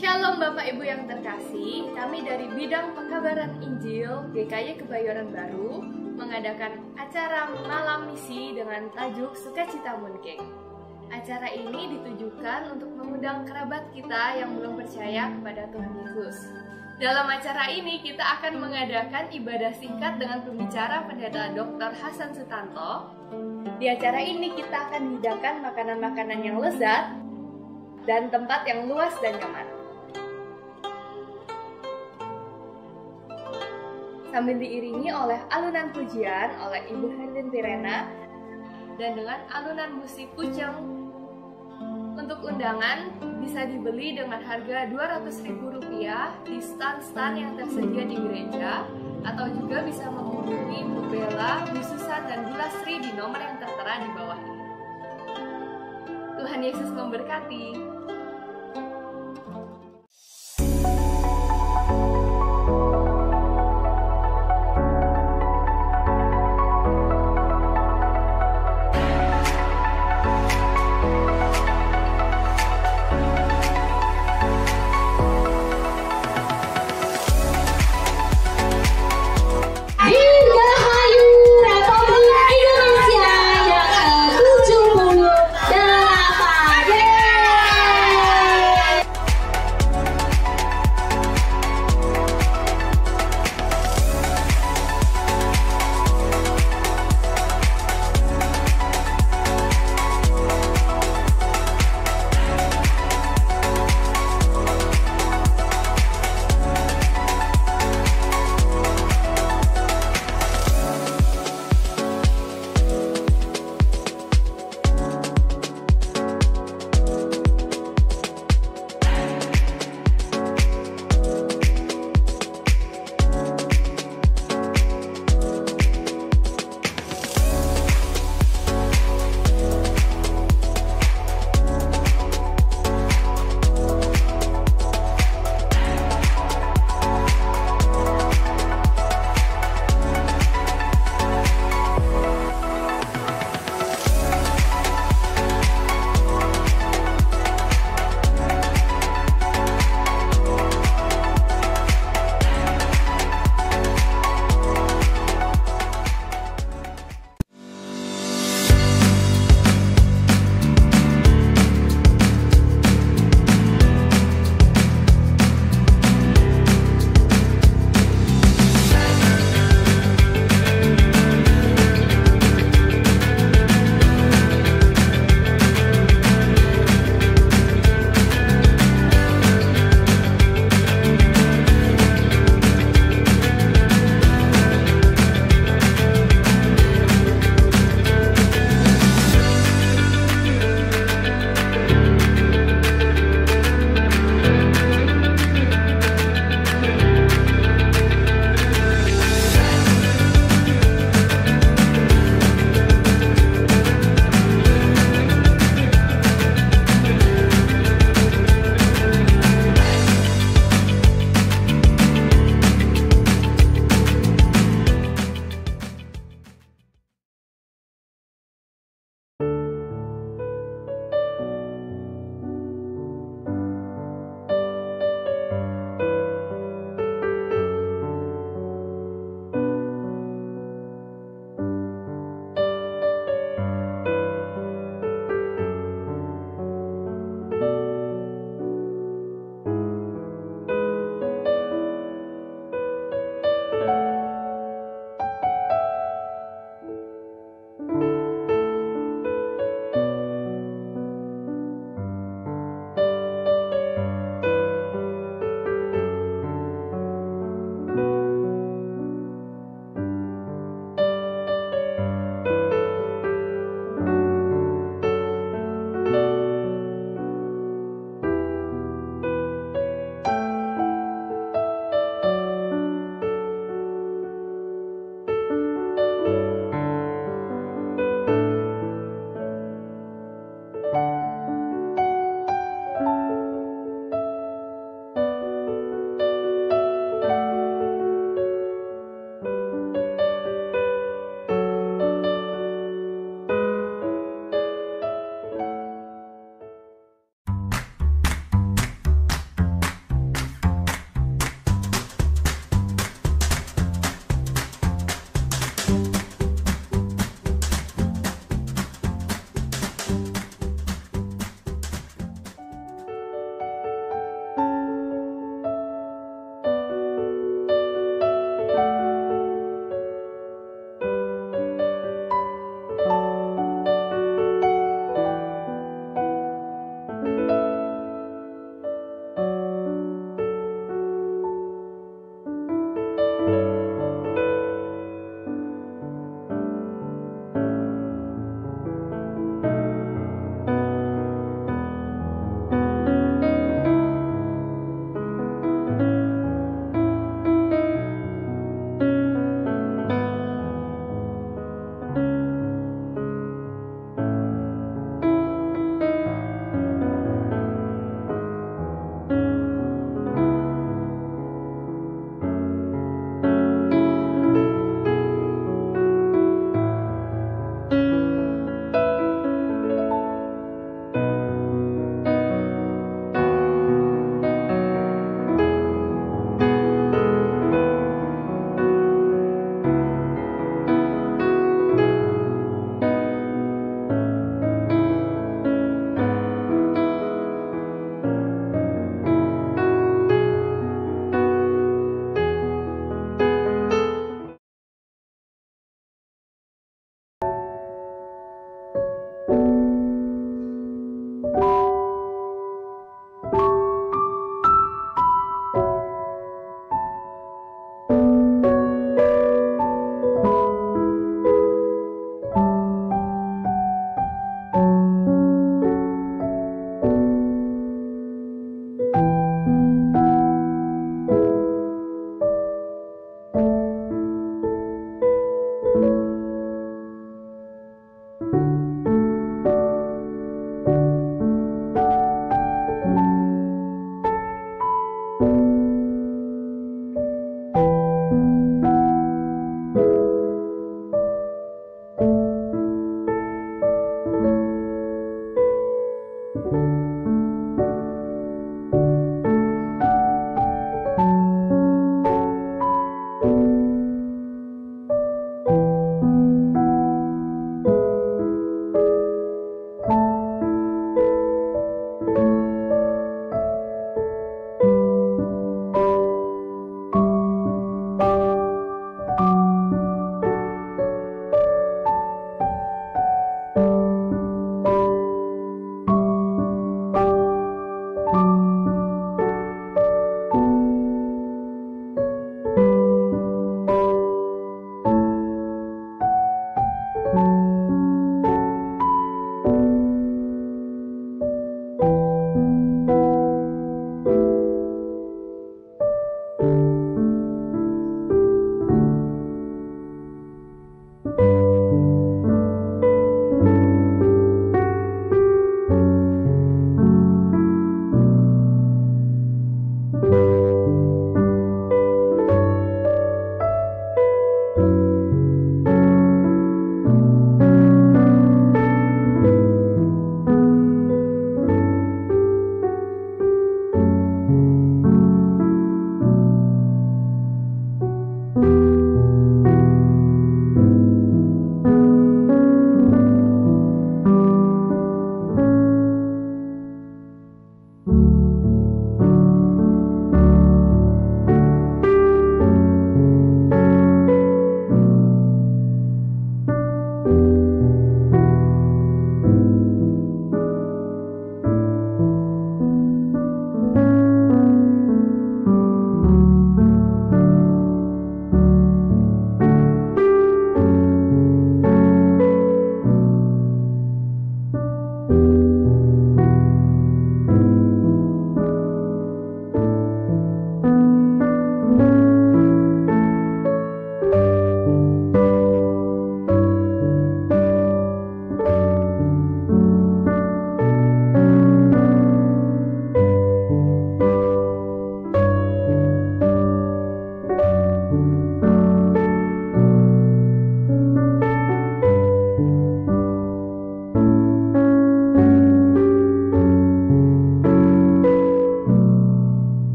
Shalom Bapak Ibu yang terkasih, kami dari Bidang Pekabaran Injil GKY Kebayoran Baru mengadakan acara Malam Misi dengan tajuk Sukacita Mooncake. Acara ini ditujukan untuk mengundang kerabat kita yang belum percaya kepada Tuhan Yesus. Dalam acara ini kita akan mengadakan ibadah singkat dengan pembicara Pendeta Dr. Hasan Sutanto. Di acara ini kita akan hidangkan makanan-makanan yang lezat dan tempat yang luas dan nyaman. Sambil diiringi oleh alunan pujian oleh Ibu Hendin Tirena dan dengan alunan musik kucing. Untuk undangan bisa dibeli dengan harga Rp200.000 di stan-stan yang tersedia di gereja, atau juga bisa menghubungi Bu Bella, Bu Susan, dan Bu Lasri di nomor yang tertera di bawah ini. Tuhan Yesus memberkati.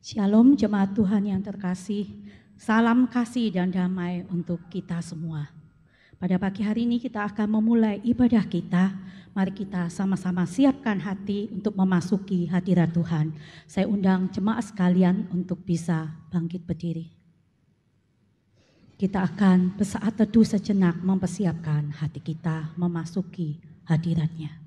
Shalom jemaat Tuhan yang terkasih, salam kasih dan damai untuk kita semua. Pada pagi hari ini kita akan memulai ibadah kita. Mari kita sama-sama siapkan hati untuk memasuki hadirat Tuhan. Saya undang jemaat sekalian untuk bisa bangkit berdiri. Kita akan bersaat teduh sejenak mempersiapkan hati kita memasuki hadirat-Nya.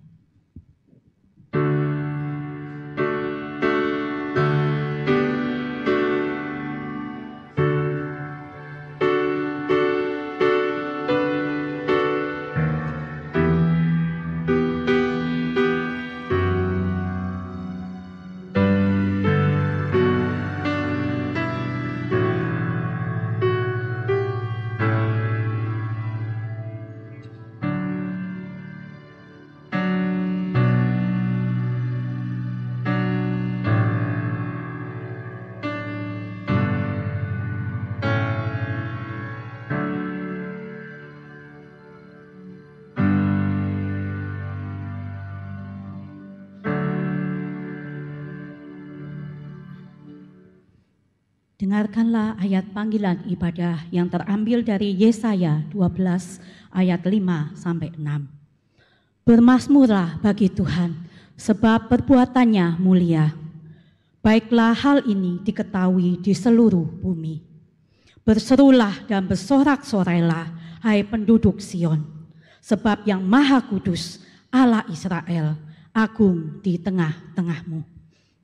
Dengarkanlah ayat panggilan ibadah yang terambil dari Yesaya 12 ayat 5-6. Bermazmurlah bagi Tuhan, sebab perbuatannya mulia. Baiklah hal ini diketahui di seluruh bumi. Berserulah dan bersorak-sorailah, hai penduduk Sion, sebab yang Maha Kudus, Allah Israel, agung di tengah-tengahmu.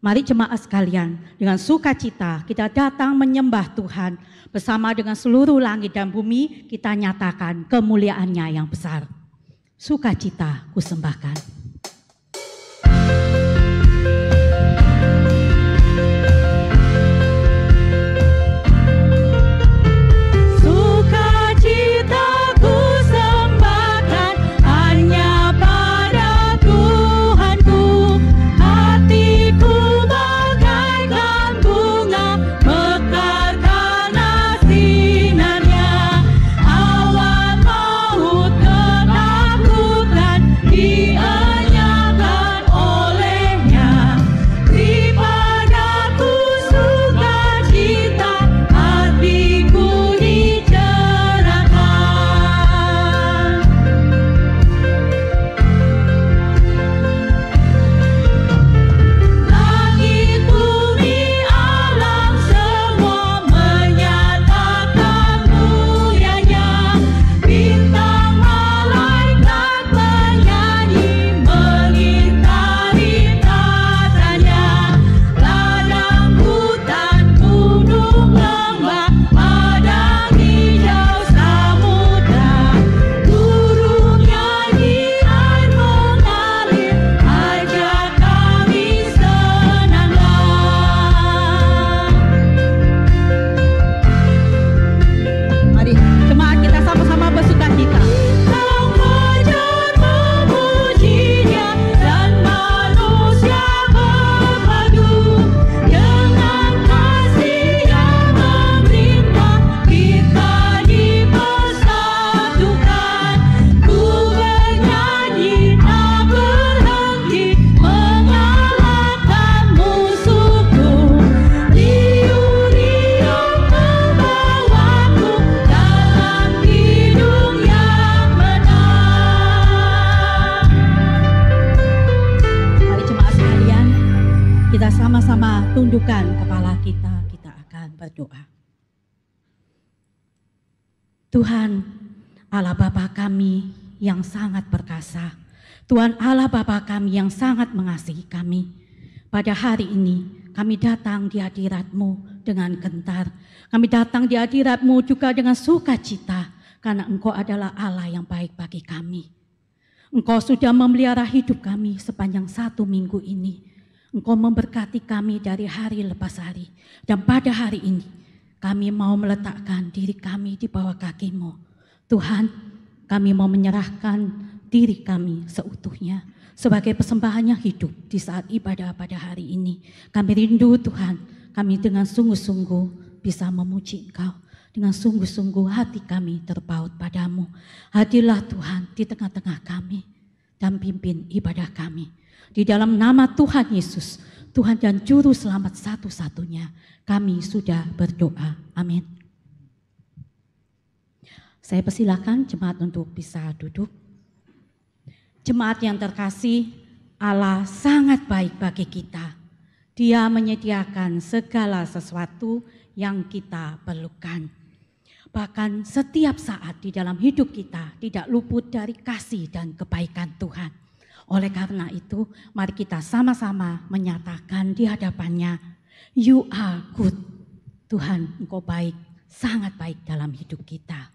Mari jemaat sekalian, dengan sukacita kita datang menyembah Tuhan. Bersama dengan seluruh langit dan bumi, kita nyatakan kemuliaan-Nya yang besar. Sukacita kusembahkan. Tundukkan kepala kita akan berdoa. Tuhan Allah Bapa kami yang sangat perkasa, Tuhan Allah Bapa kami yang sangat mengasihi kami. Pada hari ini kami datang di hadirat-Mu dengan gentar, kami datang di hadirat-Mu juga dengan sukacita, karena Engkau adalah Allah yang baik bagi kami. Engkau sudah memelihara hidup kami sepanjang 1 minggu ini. Engkau memberkati kami dari hari lepas hari. Dan pada hari ini kami mau meletakkan diri kami di bawah kaki-Mu. Tuhan, kami mau menyerahkan diri kami seutuhnya sebagai persembahan yang hidup di saat ibadah pada hari ini. Kami rindu Tuhan, kami dengan sungguh-sungguh bisa memuji Engkau. Dengan sungguh-sungguh hati kami terpaut padamu. Hadirlah Tuhan di tengah-tengah kami dan pimpin ibadah kami. Di dalam nama Tuhan Yesus, Tuhan dan Juru Selamat satu-satunya. Kami sudah berdoa. Amin. Saya persilakan jemaat untuk bisa duduk. Jemaat yang terkasih, Allah sangat baik bagi kita. Dia menyediakan segala sesuatu yang kita perlukan. Bahkan setiap saat di dalam hidup kita tidak luput dari kasih dan kebaikan Tuhan. Oleh karena itu, mari kita sama-sama menyatakan di hadapannya, You are good. Tuhan, Engkau baik, sangat baik dalam hidup kita.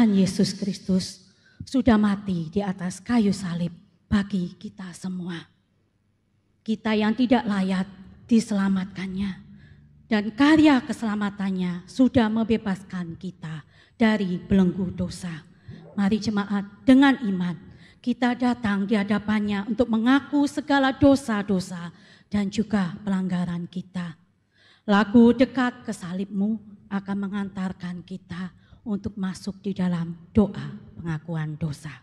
Tuhan Yesus Kristus sudah mati di atas kayu salib bagi kita semua. Kita yang tidak layak diselamatkannya, dan karya keselamatannya sudah membebaskan kita dari belenggu dosa. Mari jemaat dengan iman kita datang di hadapannya untuk mengaku segala dosa-dosa dan juga pelanggaran kita. Lagu Dekat ke Salib-Mu akan mengantarkan kita untuk masuk di dalam doa pengakuan dosa.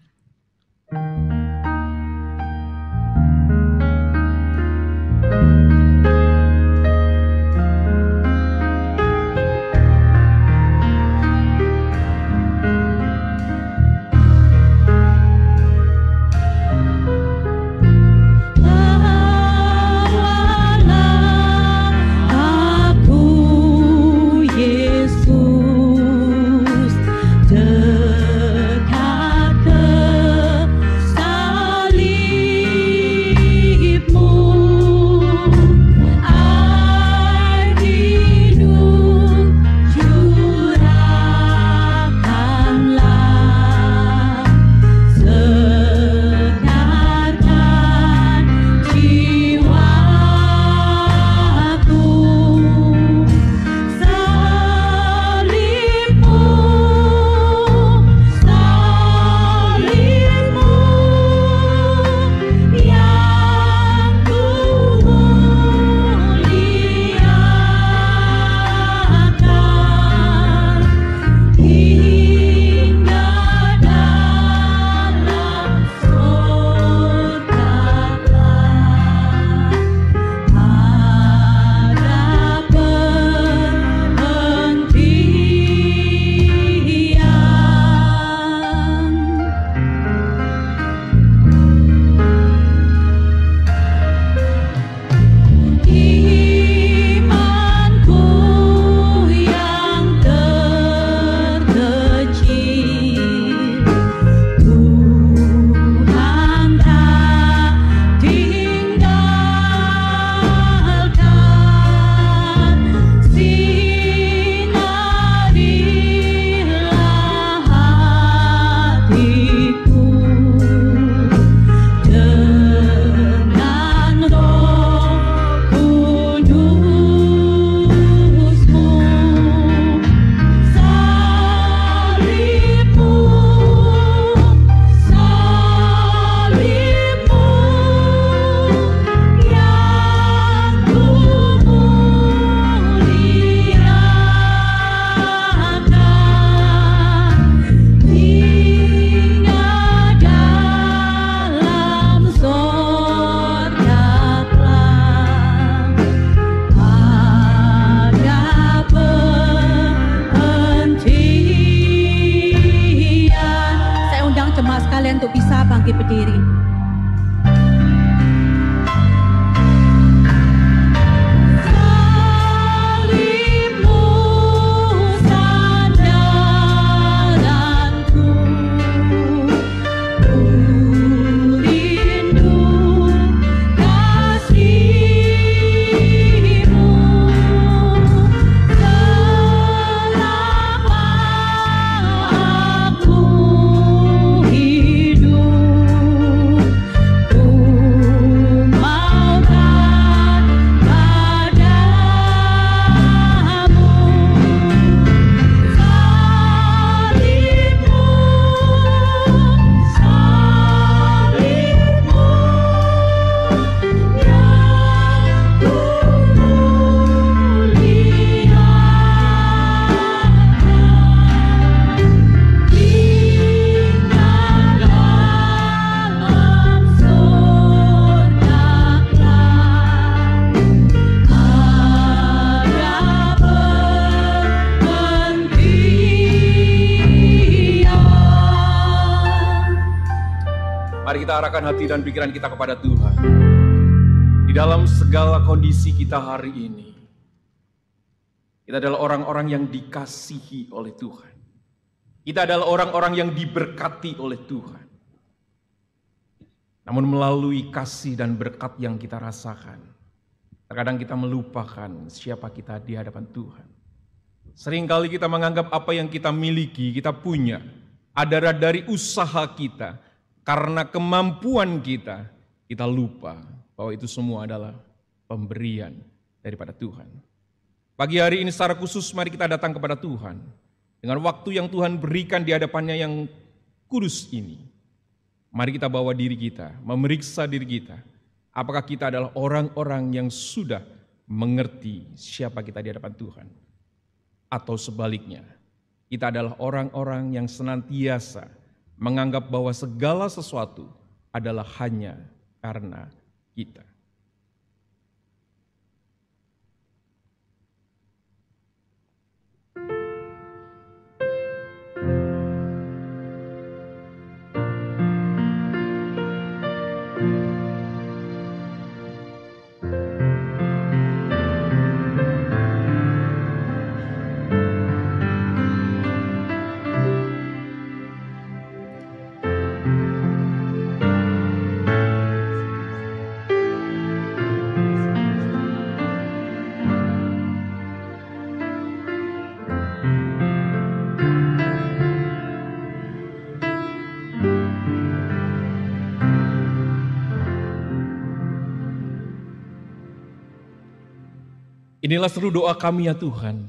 Untuk bisa bangkit berdiri. Mari kita arahkan hati dan pikiran kita kepada Tuhan. Di dalam segala kondisi kita hari ini, kita adalah orang-orang yang dikasihi oleh Tuhan. Kita adalah orang-orang yang diberkati oleh Tuhan. Namun melalui kasih dan berkat yang kita rasakan, terkadang kita melupakan siapa kita di hadapan Tuhan. Seringkali kita menganggap apa yang kita miliki, kita punya, adalah dari usaha kita. Karena kemampuan kita lupa bahwa itu semua adalah pemberian daripada Tuhan. Pagi hari ini secara khusus mari kita datang kepada Tuhan. Dengan waktu yang Tuhan berikan di hadapannya yang kudus ini. Mari kita bawa diri kita, memeriksa diri kita. Apakah kita adalah orang-orang yang sudah mengerti siapa kita di hadapan Tuhan? Atau sebaliknya, kita adalah orang-orang yang senantiasa menganggap bahwa segala sesuatu adalah hanya karena kita. Inilah seru doa kami ya Tuhan,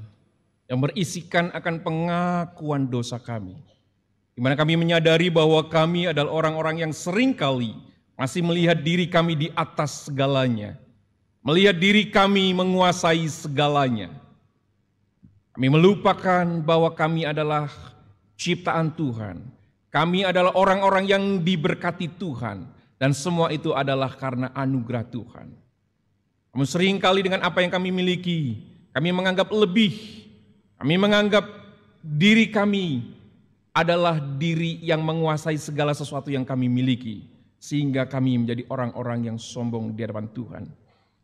yang berisikan akan pengakuan dosa kami. Di mana kami menyadari bahwa kami adalah orang-orang yang seringkali masih melihat diri kami di atas segalanya. Melihat diri kami menguasai segalanya. Kami melupakan bahwa kami adalah ciptaan Tuhan. Kami adalah orang-orang yang diberkati Tuhan. Dan semua itu adalah karena anugerah Tuhan. Namun seringkali dengan apa yang kami miliki, kami menganggap lebih. Kami menganggap diri kami adalah diri yang menguasai segala sesuatu yang kami miliki. Sehingga kami menjadi orang-orang yang sombong di hadapan Tuhan.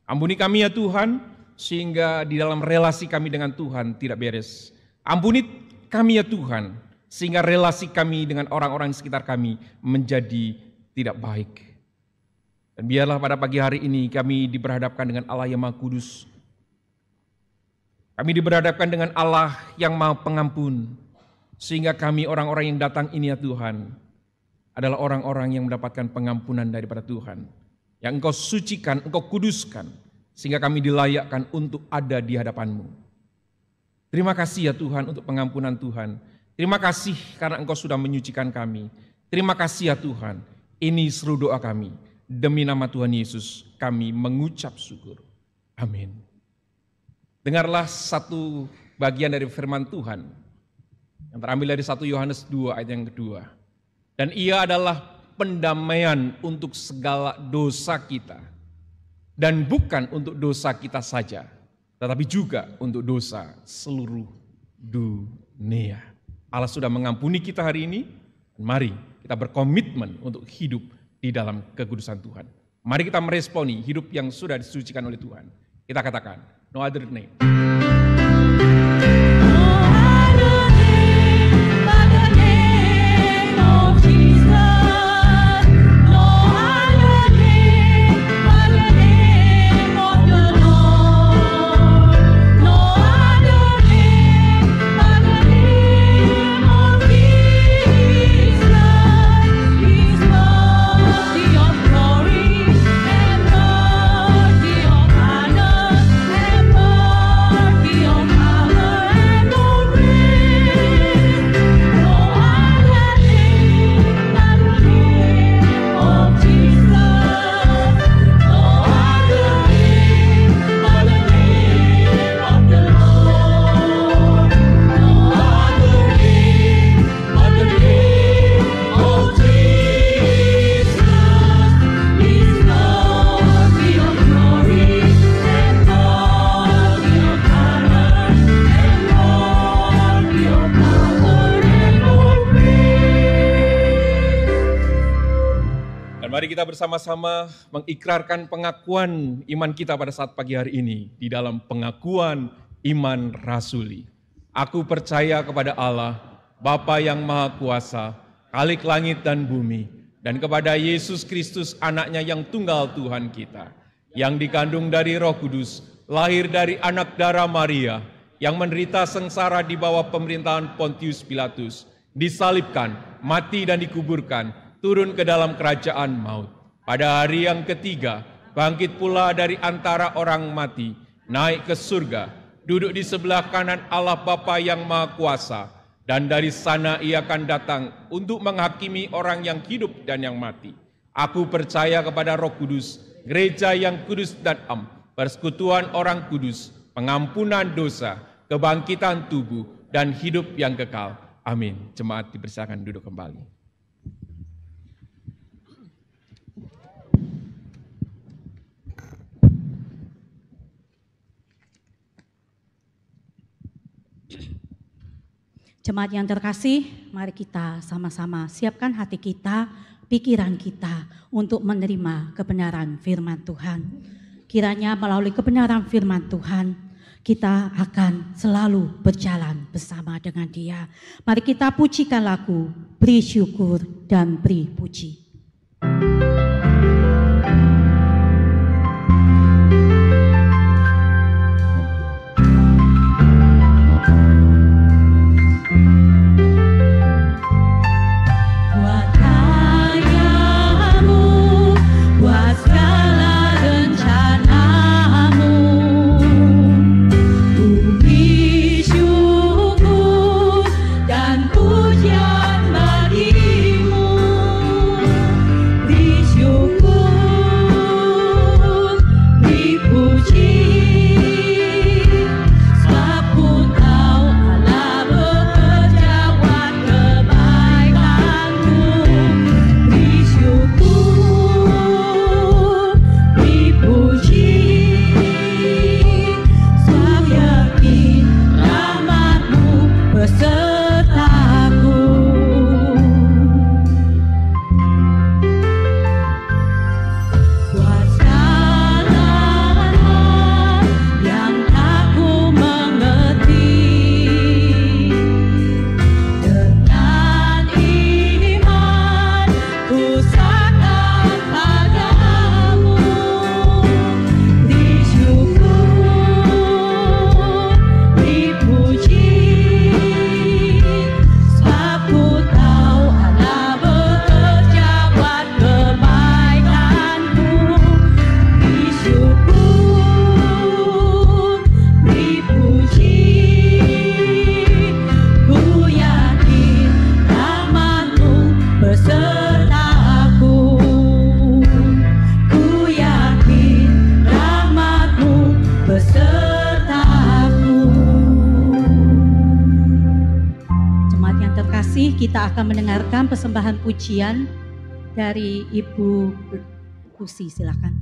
Ampuni kami ya Tuhan, sehingga di dalam relasi kami dengan Tuhan tidak beres. Ampuni kami ya Tuhan, sehingga relasi kami dengan orang-orang di sekitar kami menjadi tidak baik. Dan biarlah pada pagi hari ini kami diperhadapkan dengan Allah yang Maha Kudus. Kami diperhadapkan dengan Allah yang Maha Pengampun. Sehingga kami orang-orang yang datang ini ya Tuhan, adalah orang-orang yang mendapatkan pengampunan daripada Tuhan. Yang Engkau sucikan, Engkau kuduskan, sehingga kami dilayakkan untuk ada di hadapan-Mu. Terima kasih ya Tuhan untuk pengampunan Tuhan. Terima kasih karena Engkau sudah menyucikan kami. Terima kasih ya Tuhan, ini seru doa kami. Demi nama Tuhan Yesus kami mengucap syukur. Amin. Dengarlah satu bagian dari firman Tuhan yang terambil dari 1 Yohanes 2 ayat yang kedua. Dan ia adalah pendamaian untuk segala dosa kita. Dan bukan untuk dosa kita saja, tetapi juga untuk dosa seluruh dunia. Allah sudah mengampuni kita hari ini. Mari kita berkomitmen untuk hidup di dalam kekudusan Tuhan. Mari kita meresponi hidup yang sudah disucikan oleh Tuhan. Kita katakan, no other name. Mari kita bersama-sama mengikrarkan pengakuan iman kita pada saat pagi hari ini di dalam pengakuan iman rasuli. Aku percaya kepada Allah, Bapa yang Maha Kuasa, Khalik langit dan bumi, dan kepada Yesus Kristus anaknya yang tunggal Tuhan kita, yang dikandung dari Roh Kudus, lahir dari anak darah Maria, yang menderita sengsara di bawah pemerintahan Pontius Pilatus, disalibkan, mati dan dikuburkan, turun ke dalam kerajaan maut. Pada hari yang ketiga, bangkit pula dari antara orang mati, naik ke surga, duduk di sebelah kanan Allah Bapa yang Maha Kuasa, Dan dari sana ia akan datang untuk menghakimi orang yang hidup dan yang mati. Aku percaya kepada Roh Kudus, gereja yang kudus dan am, persekutuan orang kudus, pengampunan dosa, kebangkitan tubuh, dan hidup yang kekal. Amin. Jemaat dipersilakan duduk kembali. Jemaat yang terkasih, mari kita sama-sama siapkan hati kita, pikiran kita untuk menerima kebenaran firman Tuhan. Kiranya melalui kebenaran firman Tuhan, kita akan selalu berjalan bersama dengan Dia. Mari kita pujikan lagu, beri syukur dan beri puji. Kita akan mendengarkan persembahan pujian dari Ibu Lucy, silakan.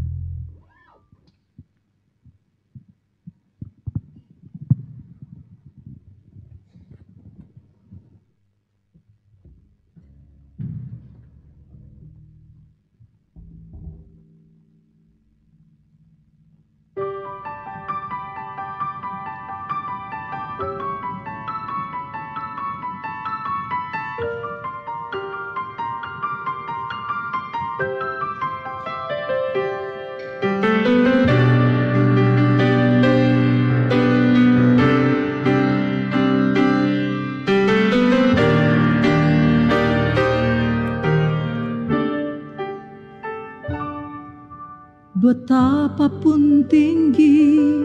Betapapun tinggi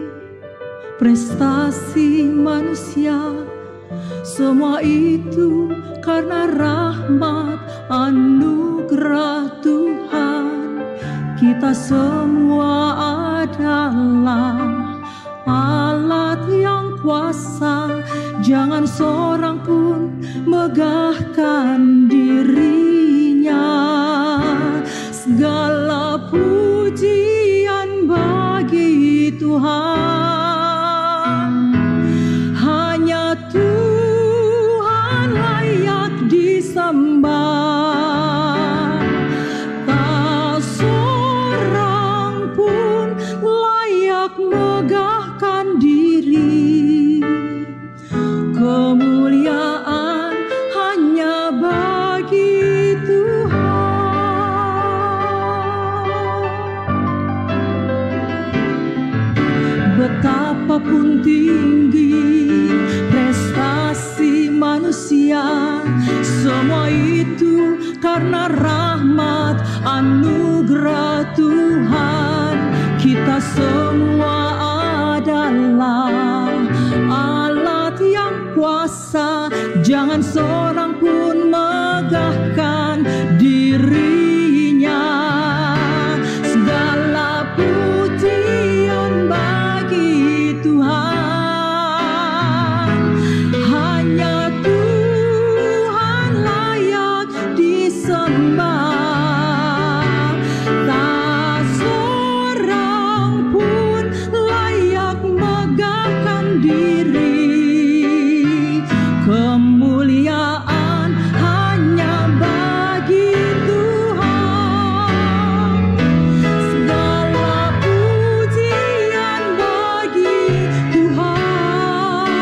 prestasi manusia, semua itu karena rahmat anugerah Tuhan. Kita semua adalah alat yang kuasa, jangan seorang pun megahkan dirinya. Segala pujian bagi Tuhan, hanya Tuhan layak disembah. Tak seorang pun layak megahkan diri. Kemuliaan hanya bagi Tuhan. Betapapun tinggi prestasi manusia, semua itu karena rahmat anugerah Tuhan. Kita semua adalah alat yang kuasa, jangan seorang pun megahkan dirinya. Segala pujian bagi Tuhan, hanya Tuhan layak disembah. Tak seorang pun layak megahkan diri. Kemuliaan hanya bagi Tuhan, segala pujian bagi Tuhan,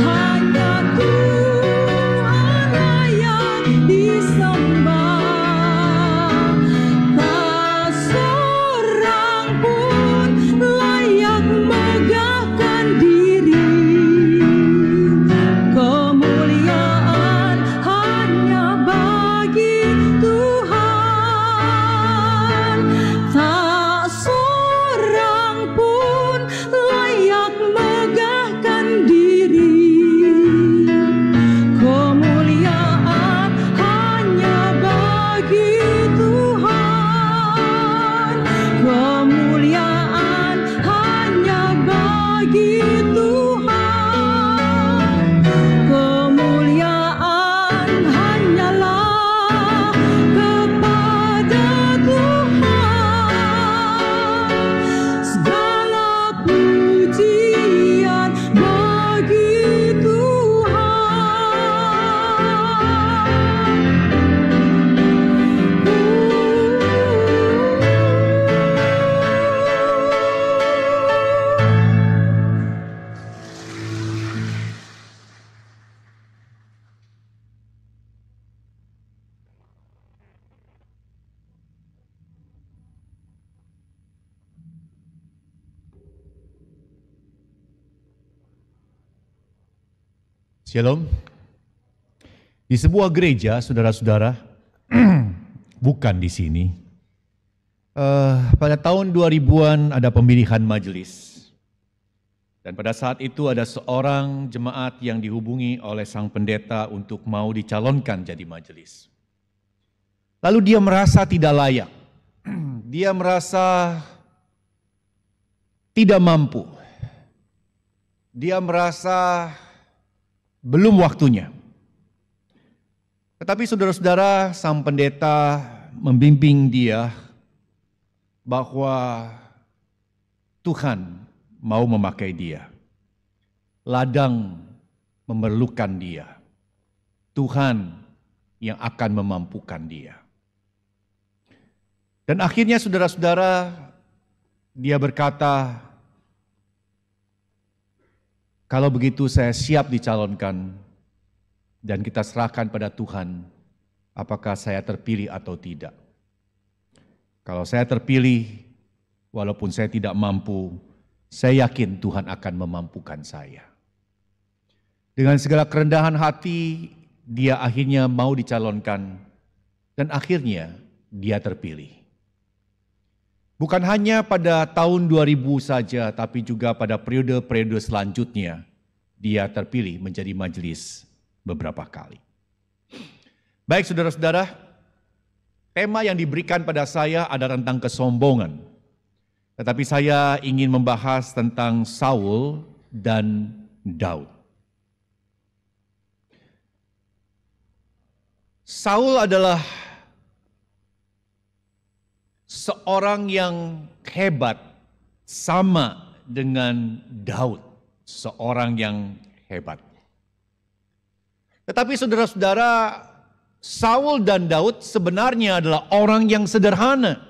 hanya Tuhan layak disembah. Tak seorang pun layak megahkan diri. Kemuliaan hanya bagi Tuhan, tak seorang pun layak megahkan diri. Kemuliaan hanya bagi Tuhan, kemuliaan hanya bagi Tuhan, kemuliaan hanyalah kepada Tuhan, segala pujian bagi Shalom. Di sebuah gereja, saudara-saudara, bukan di sini. Pada tahun 2000-an ada pemilihan majelis. Dan pada saat itu ada seorang jemaat yang dihubungi oleh sang pendeta untuk mau dicalonkan jadi majelis. Lalu dia merasa tidak layak. Dia merasa tidak mampu. Dia merasa belum waktunya. Tetapi saudara-saudara, sang pendeta membimbing dia bahwa Tuhan mau memakai dia. Ladang memerlukan dia. Tuhan yang akan memampukan dia. Dan akhirnya saudara-saudara, dia berkata, kalau begitu saya siap dicalonkan dan kita serahkan pada Tuhan apakah saya terpilih atau tidak. Kalau saya terpilih, walaupun saya tidak mampu, saya yakin Tuhan akan memampukan saya. Dengan segala kerendahan hati, dia akhirnya mau dicalonkan dan akhirnya dia terpilih. Bukan hanya pada tahun 2000 saja, tapi juga pada periode-periode selanjutnya, dia terpilih menjadi majelis beberapa kali. Baik saudara-saudara, tema yang diberikan pada saya ada tentang kesombongan. Tetapi saya ingin membahas tentang Saul dan Daud. Saul adalah seorang yang hebat sama dengan Daud, seorang yang hebat. Tetapi saudara-saudara, Saul dan Daud sebenarnya adalah orang yang sederhana.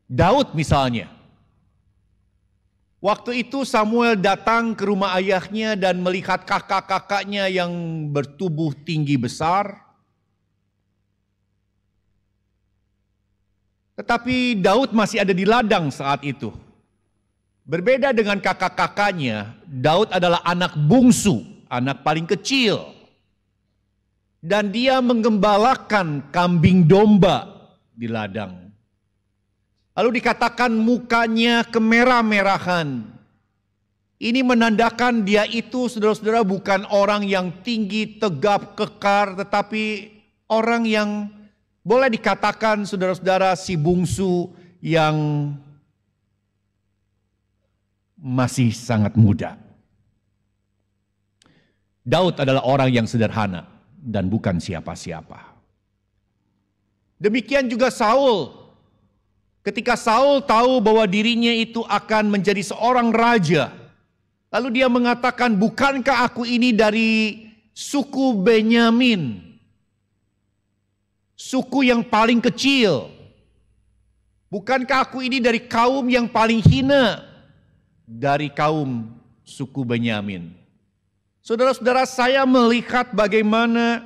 Daud misalnya, waktu itu Samuel datang ke rumah ayahnya dan melihat kakak-kakaknya yang bertubuh tinggi besar. Tetapi Daud masih ada di ladang saat itu. Berbeda dengan kakak-kakaknya, Daud adalah anak bungsu, anak paling kecil. Dan dia menggembalakan kambing domba di ladang. Lalu dikatakan mukanya kemerah-merahan. Ini menandakan dia itu, saudara-saudara, bukan orang yang tinggi, tegap, kekar, tetapi orang yang boleh dikatakan, saudara-saudara, si bungsu yang masih sangat muda. Daud adalah orang yang sederhana dan bukan siapa-siapa. Demikian juga Saul. Ketika Saul tahu bahwa dirinya itu akan menjadi seorang raja, lalu dia mengatakan, bukankah aku ini dari suku Benyamin? Suku yang paling kecil. Bukankah aku ini dari kaum yang paling hina? Dari kaum suku Benyamin. Saudara-saudara, saya melihat bagaimana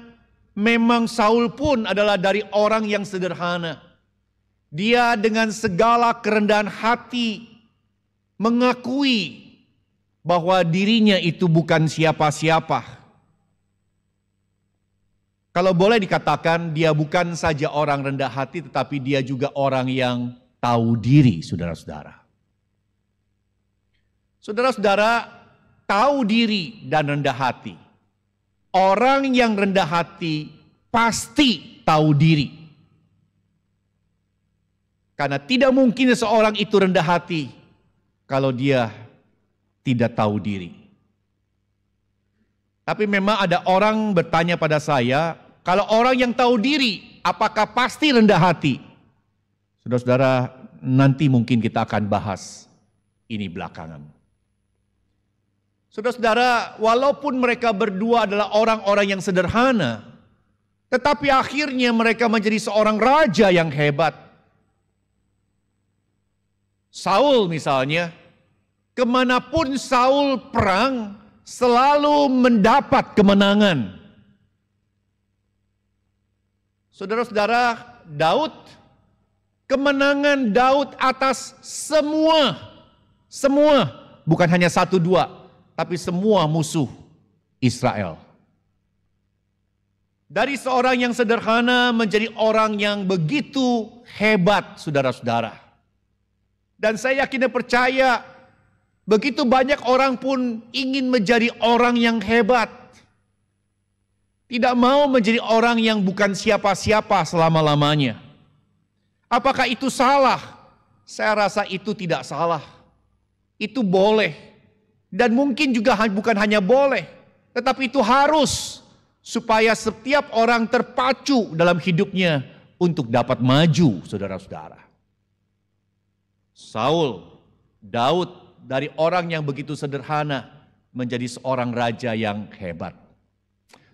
memang Saul pun adalah dari orang yang sederhana. Dia dengan segala kerendahan hati mengakui bahwa dirinya itu bukan siapa-siapa. Kalau boleh dikatakan, dia bukan saja orang rendah hati, tetapi dia juga orang yang tahu diri, saudara-saudara. Saudara-saudara, tahu diri dan rendah hati. Orang yang rendah hati pasti tahu diri. Karena tidak mungkin seorang itu rendah hati kalau dia tidak tahu diri. Tapi memang ada orang bertanya pada saya, kalau orang yang tahu diri, apakah pasti rendah hati? Saudara-saudara, nanti mungkin kita akan bahas ini belakangan. Saudara-saudara, walaupun mereka berdua adalah orang-orang yang sederhana, tetapi akhirnya mereka menjadi seorang raja yang hebat. Saul misalnya, kemanapun Saul perang, selalu mendapat kemenangan. Saudara-saudara, Daud, kemenangan Daud atas semua, bukan hanya satu dua, tapi semua musuh Israel. Dari seorang yang sederhana menjadi orang yang begitu hebat, saudara-saudara. Dan saya yakin dan percaya, begitu banyak orang pun ingin menjadi orang yang hebat. Tidak mau menjadi orang yang bukan siapa-siapa selama-lamanya. Apakah itu salah? Saya rasa itu tidak salah. Itu boleh. Dan mungkin juga bukan hanya boleh, tetapi itu harus. Supaya setiap orang terpacu dalam hidupnya untuk dapat maju, saudara-saudara. Saul, Daud, dari orang yang begitu sederhana menjadi seorang raja yang hebat.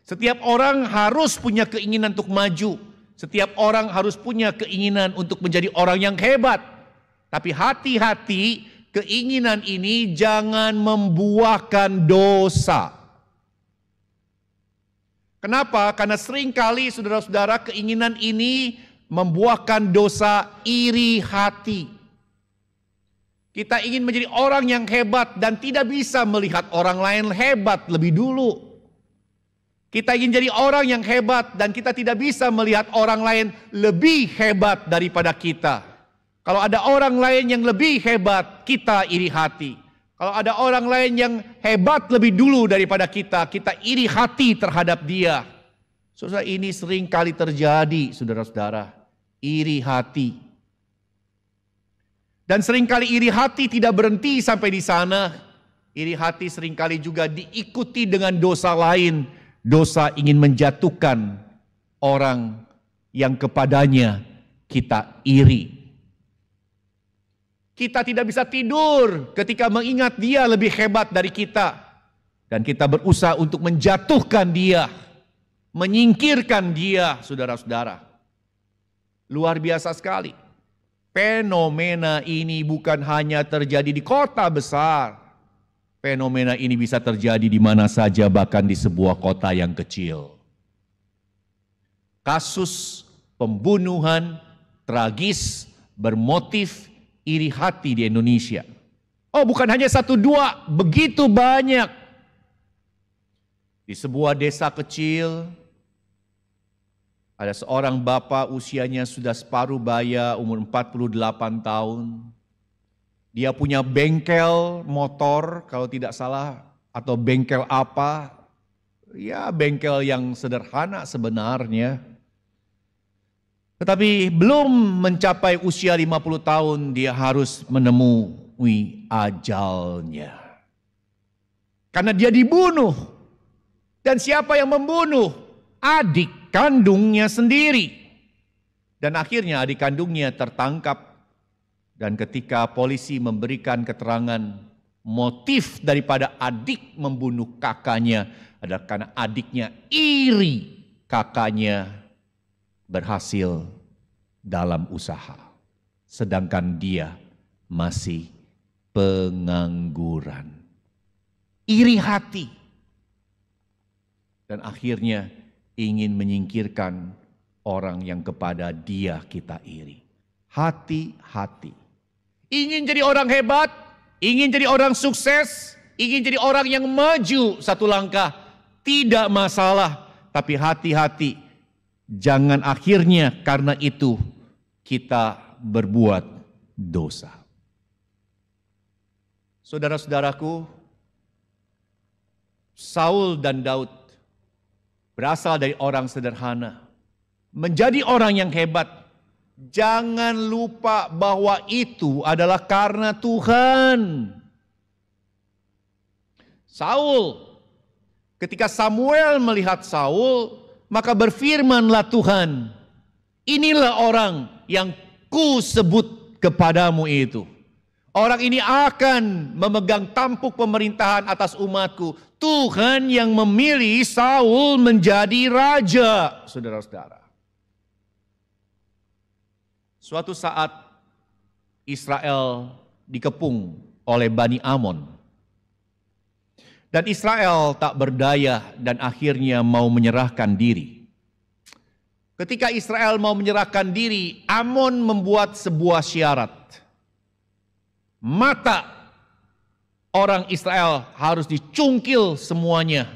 Setiap orang harus punya keinginan untuk maju. Setiap orang harus punya keinginan untuk menjadi orang yang hebat. Tapi hati-hati, keinginan ini jangan membuahkan dosa. Kenapa? Karena seringkali saudara-saudara keinginan ini membuahkan dosa iri hati. Kita ingin menjadi orang yang hebat dan tidak bisa melihat orang lain hebat lebih dulu. Kita ingin jadi orang yang hebat dan kita tidak bisa melihat orang lain lebih hebat daripada kita. Kalau ada orang lain yang lebih hebat, kita iri hati. Kalau ada orang lain yang hebat lebih dulu daripada kita, kita iri hati terhadap dia. Saudara, ini sering kali terjadi, saudara-saudara. Iri hati. Dan seringkali iri hati tidak berhenti sampai di sana. Iri hati seringkali juga diikuti dengan dosa lain. Dosa ingin menjatuhkan orang yang kepadanya kita iri. Kita tidak bisa tidur ketika mengingat dia lebih hebat dari kita. Dan kita berusaha untuk menjatuhkan dia. Menyingkirkan dia, saudara-saudara. Luar biasa sekali. Fenomena ini bukan hanya terjadi di kota besar. Fenomena ini bisa terjadi di mana saja, bahkan di sebuah kota yang kecil. Kasus pembunuhan tragis bermotif iri hati di Indonesia. Oh, bukan hanya satu dua, begitu banyak. Di sebuah desa kecil, ada seorang bapak usianya sudah separuh baya, umur 48 tahun. Dia punya bengkel motor kalau tidak salah, atau bengkel apa. Ya bengkel yang sederhana sebenarnya. Tetapi belum mencapai usia 50 tahun dia harus menemui ajalnya. Karena dia dibunuh. Dan siapa yang membunuh? Adik kandungnya sendiri. Dan akhirnya adik kandungnya tertangkap. Dan ketika polisi memberikan keterangan, motif daripada adik membunuh kakaknya adalah karena adiknya iri kakaknya berhasil dalam usaha. Sedangkan dia masih pengangguran. Iri hati. Dan akhirnya ingin menyingkirkan orang yang kepada dia kita iri. Hati-hati. Ingin jadi orang hebat, ingin jadi orang sukses, ingin jadi orang yang maju satu langkah, tidak masalah. Tapi hati-hati, jangan akhirnya karena itu kita berbuat dosa. Saudara-saudaraku, Saul dan Daud berasal dari orang sederhana, menjadi orang yang hebat. Jangan lupa bahwa itu adalah karena Tuhan. Saul, ketika Samuel melihat Saul, maka berfirmanlah Tuhan, inilah orang yang ku sebut kepadamu itu. Orang ini akan memegang tampuk pemerintahan atas umatku. Tuhan yang memilih Saul menjadi raja, saudara-saudara. Suatu saat Israel dikepung oleh Bani Amon. Dan Israel tak berdaya dan akhirnya mau menyerahkan diri. Ketika Israel mau menyerahkan diri, Amon membuat sebuah syarat. Mata orang Israel harus dicungkil semuanya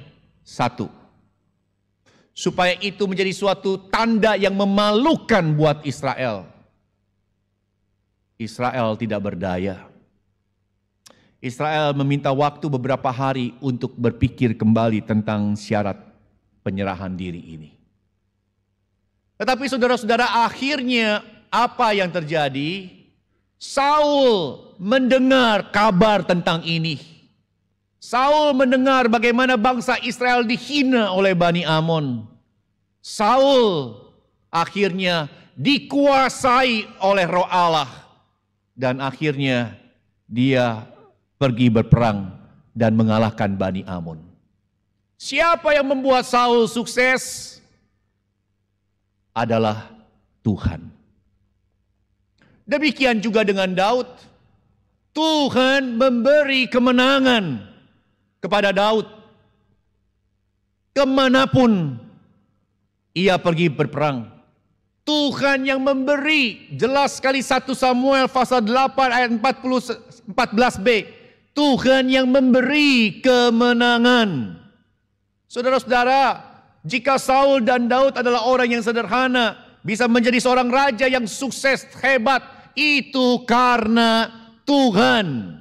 satu. Supaya itu menjadi suatu tanda yang memalukan buat Israel. Israel tidak berdaya. Israel meminta waktu beberapa hari untuk berpikir kembali tentang syarat penyerahan diri ini. Tetapi saudara-saudara, akhirnya apa yang terjadi? Saul mendengar kabar tentang ini. Saul mendengar bagaimana bangsa Israel dihina oleh Bani Amon. Saul akhirnya dikuasai oleh Roh Allah. Dan akhirnya dia pergi berperang dan mengalahkan Bani Amon. Siapa yang membuat Saul sukses? Adalah Tuhan. Demikian juga dengan Daud. Tuhan memberi kemenangan kepada Daud. Kemanapun ia pergi berperang. Tuhan yang memberi, jelas sekali 1 Samuel pasal 8 ayat 14b. Tuhan yang memberi kemenangan. Saudara-saudara, jika Saul dan Daud adalah orang yang sederhana, bisa menjadi seorang raja yang sukses, hebat, itu karena Tuhan.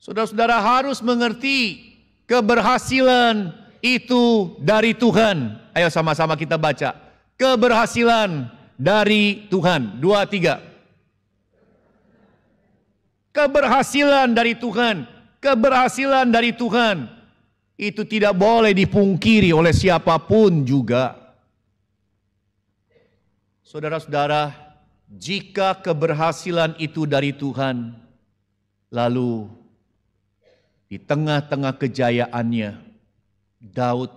Saudara-saudara harus mengerti keberhasilan itu dari Tuhan. Ayo sama-sama kita baca. Keberhasilan dari Tuhan. 2, 3. Keberhasilan dari Tuhan. Keberhasilan dari Tuhan. Itu tidak boleh dipungkiri oleh siapapun juga. Saudara-saudara, jika keberhasilan itu dari Tuhan, lalu di tengah-tengah kejayaannya, Daud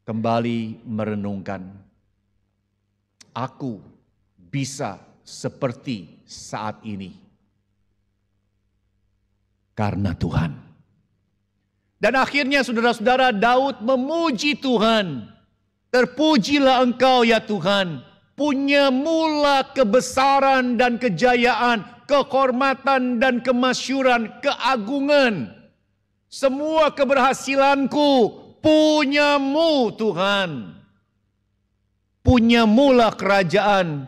kembali merenungkan, aku bisa seperti saat ini karena Tuhan. Dan akhirnya saudara-saudara, Daud memuji Tuhan. Terpujilah engkau ya Tuhan, punya mula kebesaran dan kejayaan, kehormatan dan kemasyuran, keagungan. Semua keberhasilanku punyamu Tuhan. Punya mula kerajaan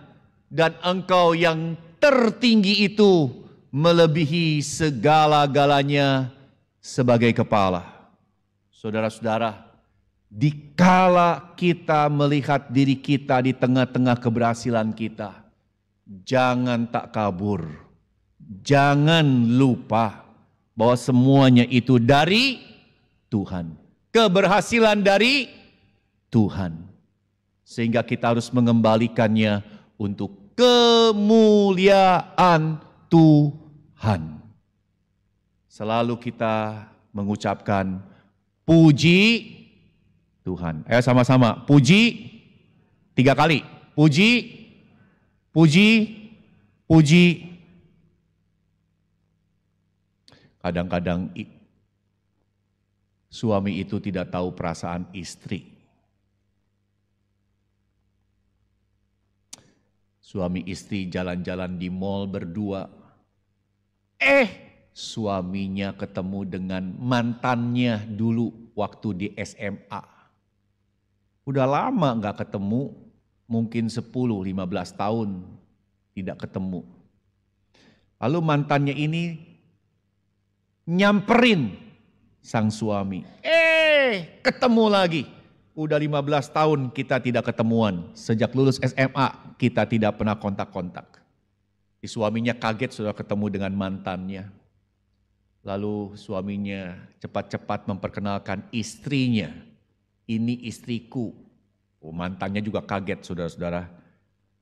dan Engkau yang tertinggi itu melebihi segala-galanya sebagai kepala. Saudara-saudara, dikala kita melihat diri kita di tengah-tengah keberhasilan kita, jangan tak kabur, jangan lupa bahwa semuanya itu dari Tuhan. Keberhasilan dari Tuhan. Sehingga kita harus mengembalikannya untuk kemuliaan Tuhan. Selalu kita mengucapkan puji Tuhan. Ayo sama-sama, puji 3 kali. Puji, puji, puji. Kadang-kadang suami itu tidak tahu perasaan istri. Suami istri jalan-jalan di mall berdua. Suaminya ketemu dengan mantannya dulu waktu di SMA. Udah lama gak ketemu, mungkin 10-15 tahun tidak ketemu. Lalu mantannya ini nyamperin sang suami. Ketemu lagi. Udah 15 tahun kita tidak ketemuan. Sejak lulus SMA kita tidak pernah kontak-kontak. Si suaminya kaget sudah ketemu dengan mantannya. Lalu suaminya cepat-cepat memperkenalkan istrinya. Ini istriku. Mantannya juga kaget saudara-saudara.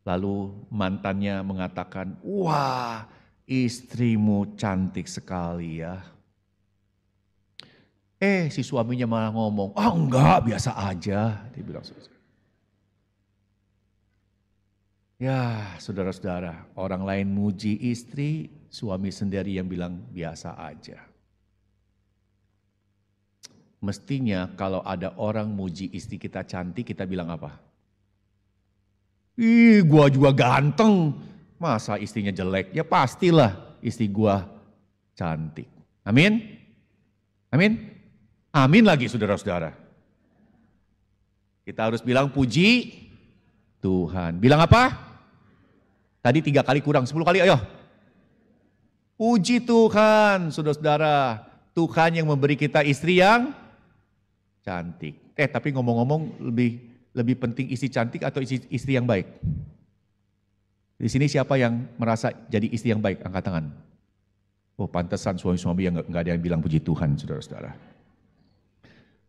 Lalu mantannya mengatakan, wah istrimu cantik sekali ya. Si suaminya malah ngomong, enggak biasa aja. Dia bilang, ya saudara-saudara, orang lain muji istri, suami sendiri yang bilang biasa aja. Mestinya kalau ada orang muji istri kita cantik, kita bilang apa? Gua juga ganteng. Masa istrinya jelek? Ya pastilah istri gua cantik. Amin? Amin? Amin lagi saudara-saudara. Kita harus bilang puji Tuhan. Bilang apa? Tadi 3 kali kurang, 10 kali ayo. Puji Tuhan saudara-saudara. Tuhan yang memberi kita istri yang cantik. Tapi ngomong-ngomong lebih penting istri cantik atau istri yang baik? Di sini siapa yang merasa jadi istri yang baik? Angkat tangan. Oh pantesan suami-suami yang nggak ada yang bilang puji Tuhan saudara-saudara.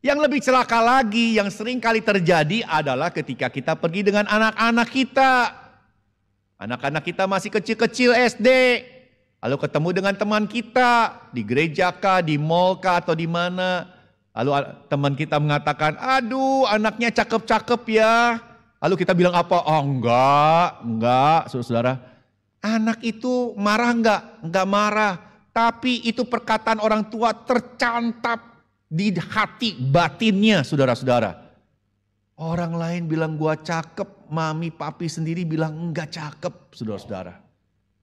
Yang lebih celaka lagi, yang sering kali terjadi adalah ketika kita pergi dengan anak-anak kita. Anak-anak kita masih kecil-kecil SD. Lalu ketemu dengan teman kita di gereja kah, di mall kah, atau di mana. Lalu teman kita mengatakan, aduh anaknya cakep-cakep ya. Lalu kita bilang apa? Oh enggak saudara-saudara. Anak itu marah enggak marah. Tapi itu perkataan orang tua tercantap di hati batinnya saudara-saudara. Orang lain bilang gua cakep, mami papi sendiri bilang enggak cakep saudara-saudara.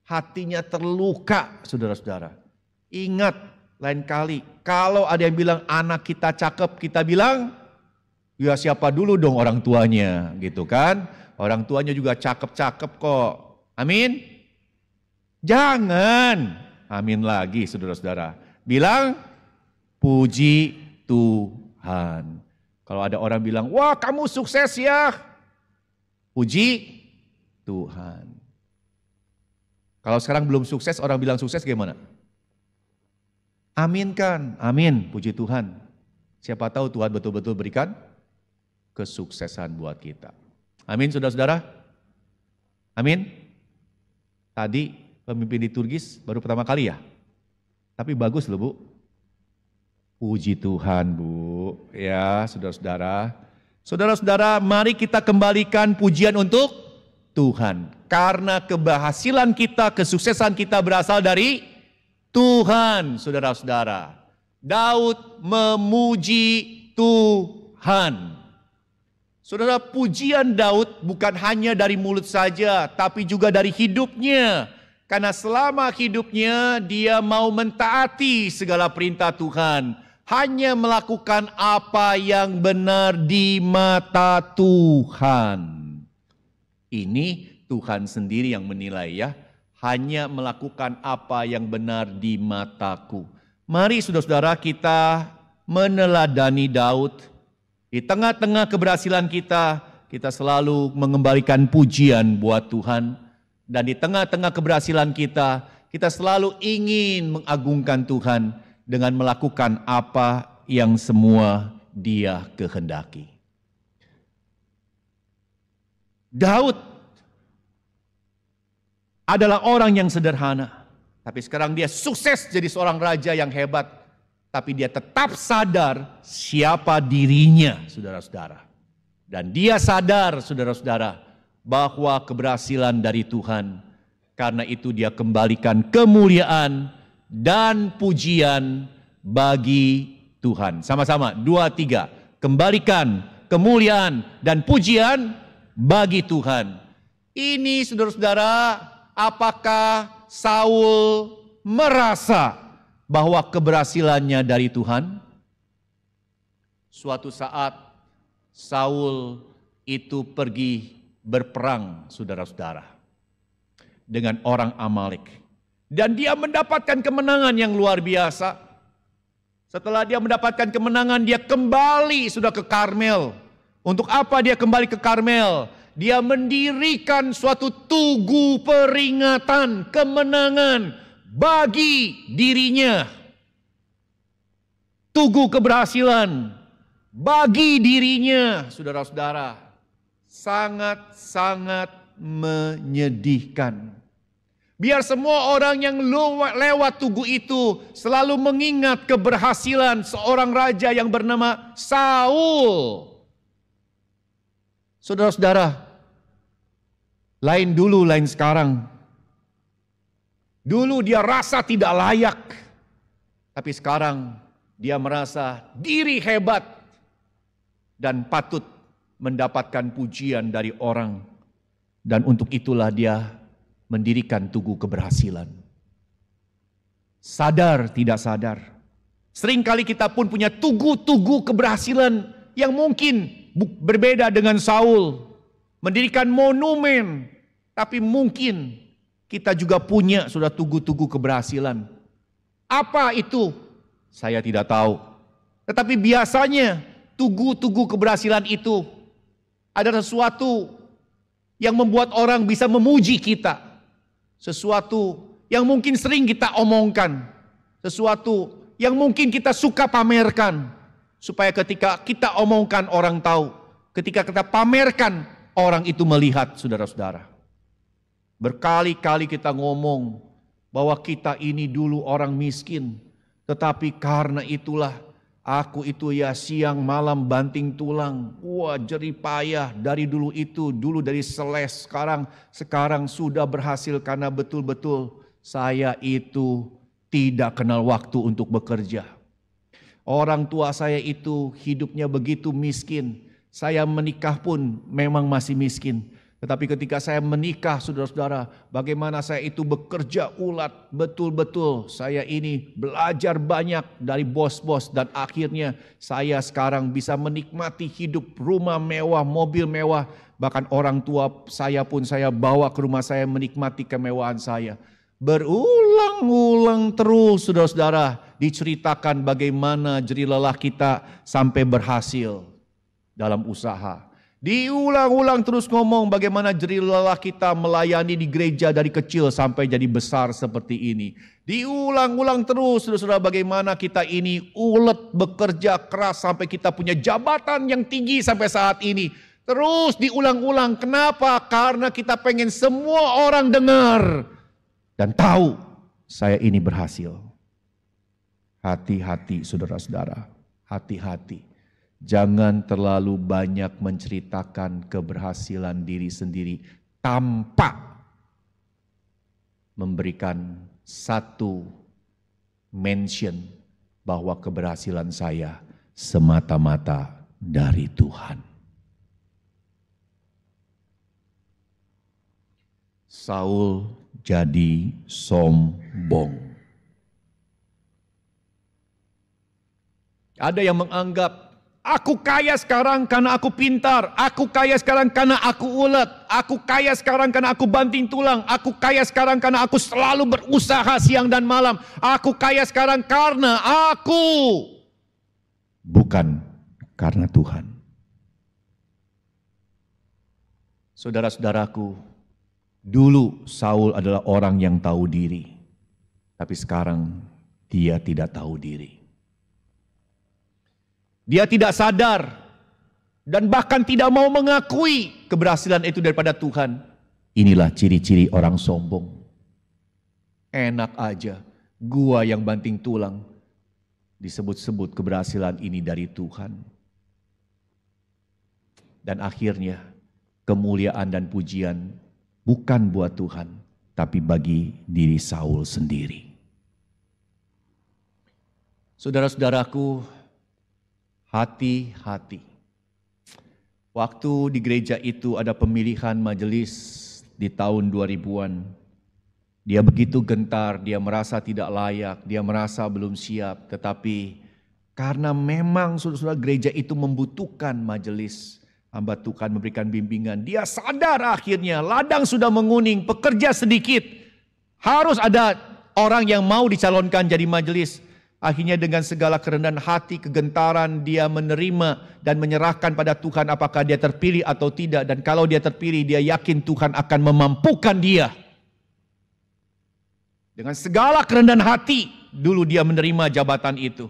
Hatinya terluka saudara-saudara. Ingat lain kali kalau ada yang bilang anak kita cakep, kita bilang ya siapa dulu dong orang tuanya gitu kan. Orang tuanya juga cakep-cakep kok. Amin. Jangan. Amin lagi saudara-saudara. Bilang puji Tuhan. Kalau ada orang bilang, wah kamu sukses ya. Puji Tuhan. Kalau sekarang belum sukses, orang bilang sukses gimana? Amin kan? Amin, puji Tuhan. Siapa tahu Tuhan betul-betul berikan kesuksesan buat kita. Amin saudara-saudara. Amin. Tadi pemimpin liturgis baru pertama kali ya. Tapi bagus loh Bu. Puji Tuhan Bu, ya saudara-saudara. Saudara-saudara mari kita kembalikan pujian untuk Tuhan. Karena keberhasilan kita, kesuksesan kita berasal dari Tuhan saudara-saudara. Daud memuji Tuhan. Saudara, pujian Daud bukan hanya dari mulut saja, tapi juga dari hidupnya. Karena selama hidupnya dia mau mentaati segala perintah Tuhan. Hanya melakukan apa yang benar di mata Tuhan. Ini Tuhan sendiri yang menilai ya. Hanya melakukan apa yang benar di mataku. Mari saudara-saudara kita meneladani Daud. Di tengah-tengah keberhasilan kita selalu mengembalikan pujian buat Tuhan. Dan di tengah-tengah keberhasilan kita selalu ingin mengagungkan Tuhan dengan melakukan apa yang semua Dia kehendaki. Daud adalah orang yang sederhana, tapi sekarang dia sukses jadi seorang raja yang hebat, tapi dia tetap sadar siapa dirinya, saudara-saudara. Dan dia sadar, saudara-saudara, bahwa keberhasilan dari Tuhan. Karena itu dia kembalikan kemuliaan dan pujian bagi Tuhan. Sama-sama, 2, 3. Kembalikan kemuliaan dan pujian bagi Tuhan. Ini saudara-saudara, apakah Saul merasa bahwa keberhasilannya dari Tuhan? Suatu saat Saul itu pergi berperang, saudara-saudara, dengan orang Amalek. Dan dia mendapatkan kemenangan yang luar biasa. Setelah dia mendapatkan kemenangan, dia kembali sudah ke Karmel. Untuk apa dia kembali ke Karmel? Dia mendirikan suatu tugu peringatan kemenangan bagi dirinya. Tugu keberhasilan bagi dirinya, saudara-saudara. Sangat-sangat menyedihkan. Biar semua orang yang lewat tugu itu selalu mengingat keberhasilan seorang raja yang bernama Saul. Saudara-saudara, lain dulu, lain sekarang. Dulu dia rasa tidak layak, tapi sekarang dia merasa diri hebat dan patut mendapatkan pujian dari orang. Dan untuk itulah dia mendirikan tugu keberhasilan. Sadar tidak sadar, seringkali kita pun punya tugu-tugu keberhasilan yang mungkin berbeda dengan Saul. Mendirikan monumen, tapi mungkin kita juga punya sudah tugu-tugu keberhasilan. Apa itu? Saya tidak tahu. Tetapi biasanya tugu-tugu keberhasilan itu adalah sesuatu yang membuat orang bisa memuji kita. Sesuatu yang mungkin sering kita omongkan. Sesuatu yang mungkin kita suka pamerkan. Supaya ketika kita omongkan orang tahu. Ketika kita pamerkan orang itu melihat, saudara-saudara. Berkali-kali kita ngomong bahwa kita ini dulu orang miskin. Tetapi karena itulah aku itu ya siang malam banting tulang. Wah, jerih payah dari dulu itu. Dulu dari seles, sekarang sudah berhasil karena betul-betul saya itu tidak kenal waktu untuk bekerja. Orang tua saya itu hidupnya begitu miskin. Saya menikah pun memang masih miskin. Tetapi ketika saya menikah, saudara-saudara, bagaimana saya itu bekerja ulat, betul-betul saya ini belajar banyak dari bos-bos. Dan akhirnya saya sekarang bisa menikmati hidup rumah mewah, mobil mewah. Bahkan orang tua saya pun saya bawa ke rumah saya menikmati kemewahan saya. Berulang-ulang terus saudara-saudara diceritakan bagaimana jerih lelah kita sampai berhasil dalam usaha. Diulang-ulang terus ngomong bagaimana jerih lelah kita melayani di gereja dari kecil sampai jadi besar seperti ini. Diulang-ulang terus saudara-saudara bagaimana kita ini ulet bekerja keras sampai kita punya jabatan yang tinggi sampai saat ini. Terus diulang-ulang. Kenapa? Karena kita pengen semua orang dengar dan tahu saya ini berhasil. Hati-hati saudara-saudara, hati-hati. Jangan terlalu banyak menceritakan keberhasilan diri sendiri tanpa memberikan satu mention bahwa keberhasilan saya semata-mata dari Tuhan. Saul jadi sombong. Ada yang menganggap Aku kaya sekarang karena aku pintar. Aku kaya sekarang karena aku ulet. Aku kaya sekarang karena aku banting tulang. Aku kaya sekarang karena aku selalu berusaha siang dan malam. Aku kaya sekarang karena aku. Bukan karena Tuhan. Saudara-saudaraku, dulu Saul adalah orang yang tahu diri. Tapi sekarang dia tidak tahu diri. Dia tidak sadar dan bahkan tidak mau mengakui keberhasilan itu daripada Tuhan. Inilah ciri-ciri orang sombong. Enak aja, gua yang banting tulang. Disebut-sebut keberhasilan ini dari Tuhan. Dan akhirnya kemuliaan dan pujian bukan buat Tuhan, tapi bagi diri Saul sendiri. Saudara-saudaraku, hati-hati. Waktu di gereja itu ada pemilihan majelis di tahun 2000-an. Dia begitu gentar, dia merasa tidak layak, dia merasa belum siap. Tetapi karena memang saudara-saudara gereja itu membutuhkan majelis, hamba Tuhan memberikan bimbingan. Dia sadar akhirnya ladang sudah menguning, pekerja sedikit. Harus ada orang yang mau dicalonkan jadi majelis. Akhirnya dengan segala kerendahan hati, kegentaran, dia menerima dan menyerahkan pada Tuhan apakah dia terpilih atau tidak. Dan kalau dia terpilih, dia yakin Tuhan akan memampukan dia. Dengan segala kerendahan hati, dulu dia menerima jabatan itu.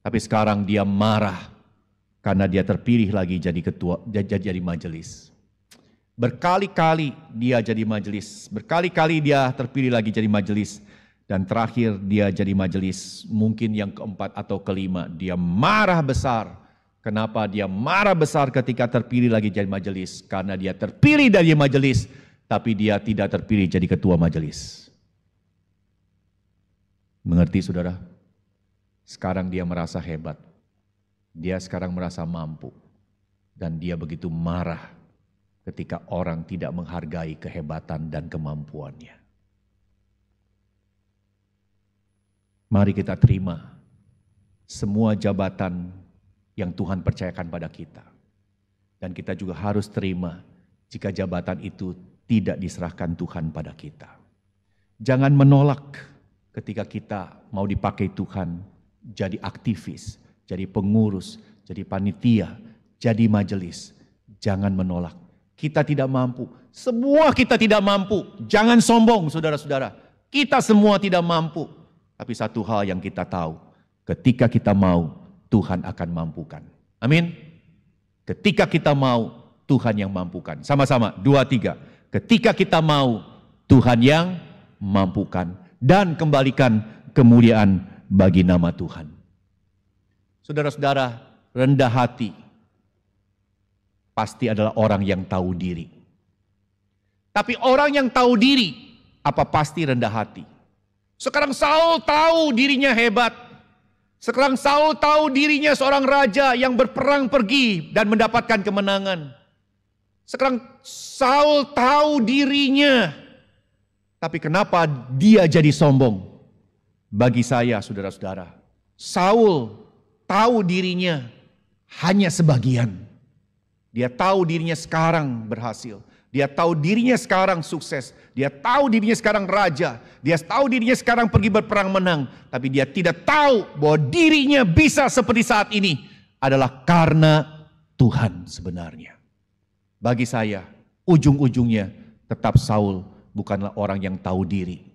Tapi sekarang dia marah karena dia terpilih lagi jadi ketua, jadi majelis. Berkali-kali dia jadi majelis, berkali-kali dia terpilih lagi jadi majelis. Dan terakhir dia jadi majelis, mungkin yang keempat atau kelima. Dia marah besar. Kenapa dia marah besar ketika terpilih lagi jadi majelis? Karena dia terpilih dari majelis, tapi dia tidak terpilih jadi ketua majelis. Mengerti saudara? Sekarang dia merasa hebat. Dia sekarang merasa mampu. Dan dia begitu marah ketika orang tidak menghargai kehebatan dan kemampuannya. Mari kita terima semua jabatan yang Tuhan percayakan pada kita. Dan kita juga harus terima jika jabatan itu tidak diserahkan Tuhan pada kita. Jangan menolak ketika kita mau dipakai Tuhan jadi aktivis, jadi pengurus, jadi panitia, jadi majelis. Jangan menolak. Kita tidak mampu. Semua kita tidak mampu. Jangan sombong saudara-saudara. Kita semua tidak mampu. Tapi satu hal yang kita tahu, ketika kita mau, Tuhan akan mampukan. Amin. Ketika kita mau, Tuhan yang mampukan. Sama-sama, 2, 3. Ketika kita mau, Tuhan yang mampukan. Dan kembalikan kemuliaan bagi nama Tuhan. Saudara-saudara, rendah hati pasti adalah orang yang tahu diri. Tapi orang yang tahu diri, apa pasti rendah hati? Sekarang Saul tahu dirinya hebat. Sekarang Saul tahu dirinya seorang raja yang berperang pergi dan mendapatkan kemenangan. Sekarang Saul tahu dirinya. Tapi kenapa dia jadi sombong? Bagi saya saudara-saudara, Saul tahu dirinya hanya sebagian. Dia tahu dirinya sekarang berhasil. Dia tahu dirinya sekarang sukses. Dia tahu dirinya sekarang raja. Dia tahu dirinya sekarang pergi berperang menang. Tapi dia tidak tahu bahwa dirinya bisa seperti saat ini adalah karena Tuhan sebenarnya. Bagi saya, ujung-ujungnya tetap Saul bukanlah orang yang tahu diri.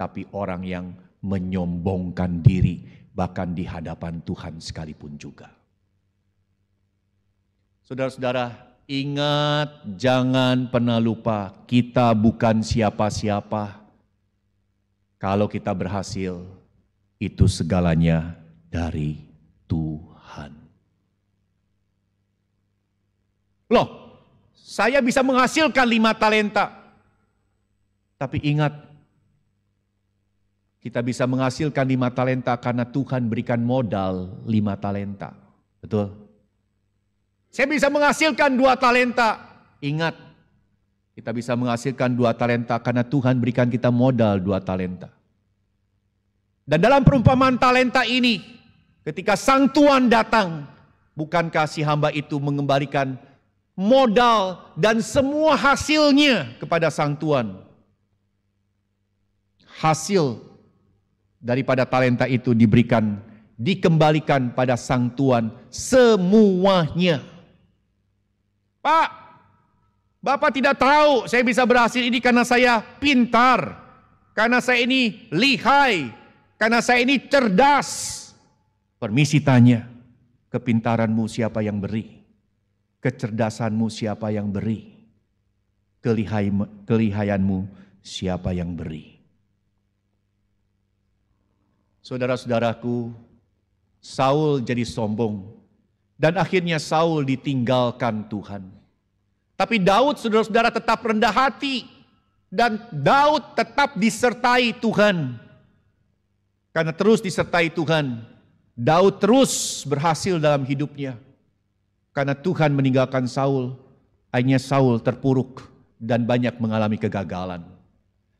Tapi orang yang menyombongkan diri bahkan di hadapan Tuhan sekalipun juga. Saudara-saudara, ingat, jangan pernah lupa, kita bukan siapa-siapa. Kalau kita berhasil, itu segalanya dari Tuhan. Loh, saya bisa menghasilkan 5 talenta. Tapi ingat, kita bisa menghasilkan 5 talenta karena Tuhan berikan modal 5 talenta. Betul? Saya bisa menghasilkan 2 talenta. Ingat, kita bisa menghasilkan 2 talenta karena Tuhan berikan kita modal 2 talenta. Dan dalam perumpamaan talenta ini, ketika sang tuan datang, bukankah si hamba itu mengembalikan modal dan semua hasilnya kepada sang tuan? Hasil daripada talenta itu dikembalikan pada sang tuan semuanya. Pak, Bapak tidak tahu saya bisa berhasil ini karena saya pintar, karena saya ini lihai, karena saya ini cerdas. Permisi tanya, kepintaranmu siapa yang beri? Kecerdasanmu siapa yang beri? Kelihayanmu siapa yang beri? Saudara-saudaraku, Saul jadi sombong dan akhirnya Saul ditinggalkan Tuhan. Tapi Daud, saudara-saudara, tetap rendah hati dan Daud tetap disertai Tuhan. Karena terus disertai Tuhan, Daud terus berhasil dalam hidupnya. Karena Tuhan meninggalkan Saul, akhirnya Saul terpuruk dan banyak mengalami kegagalan.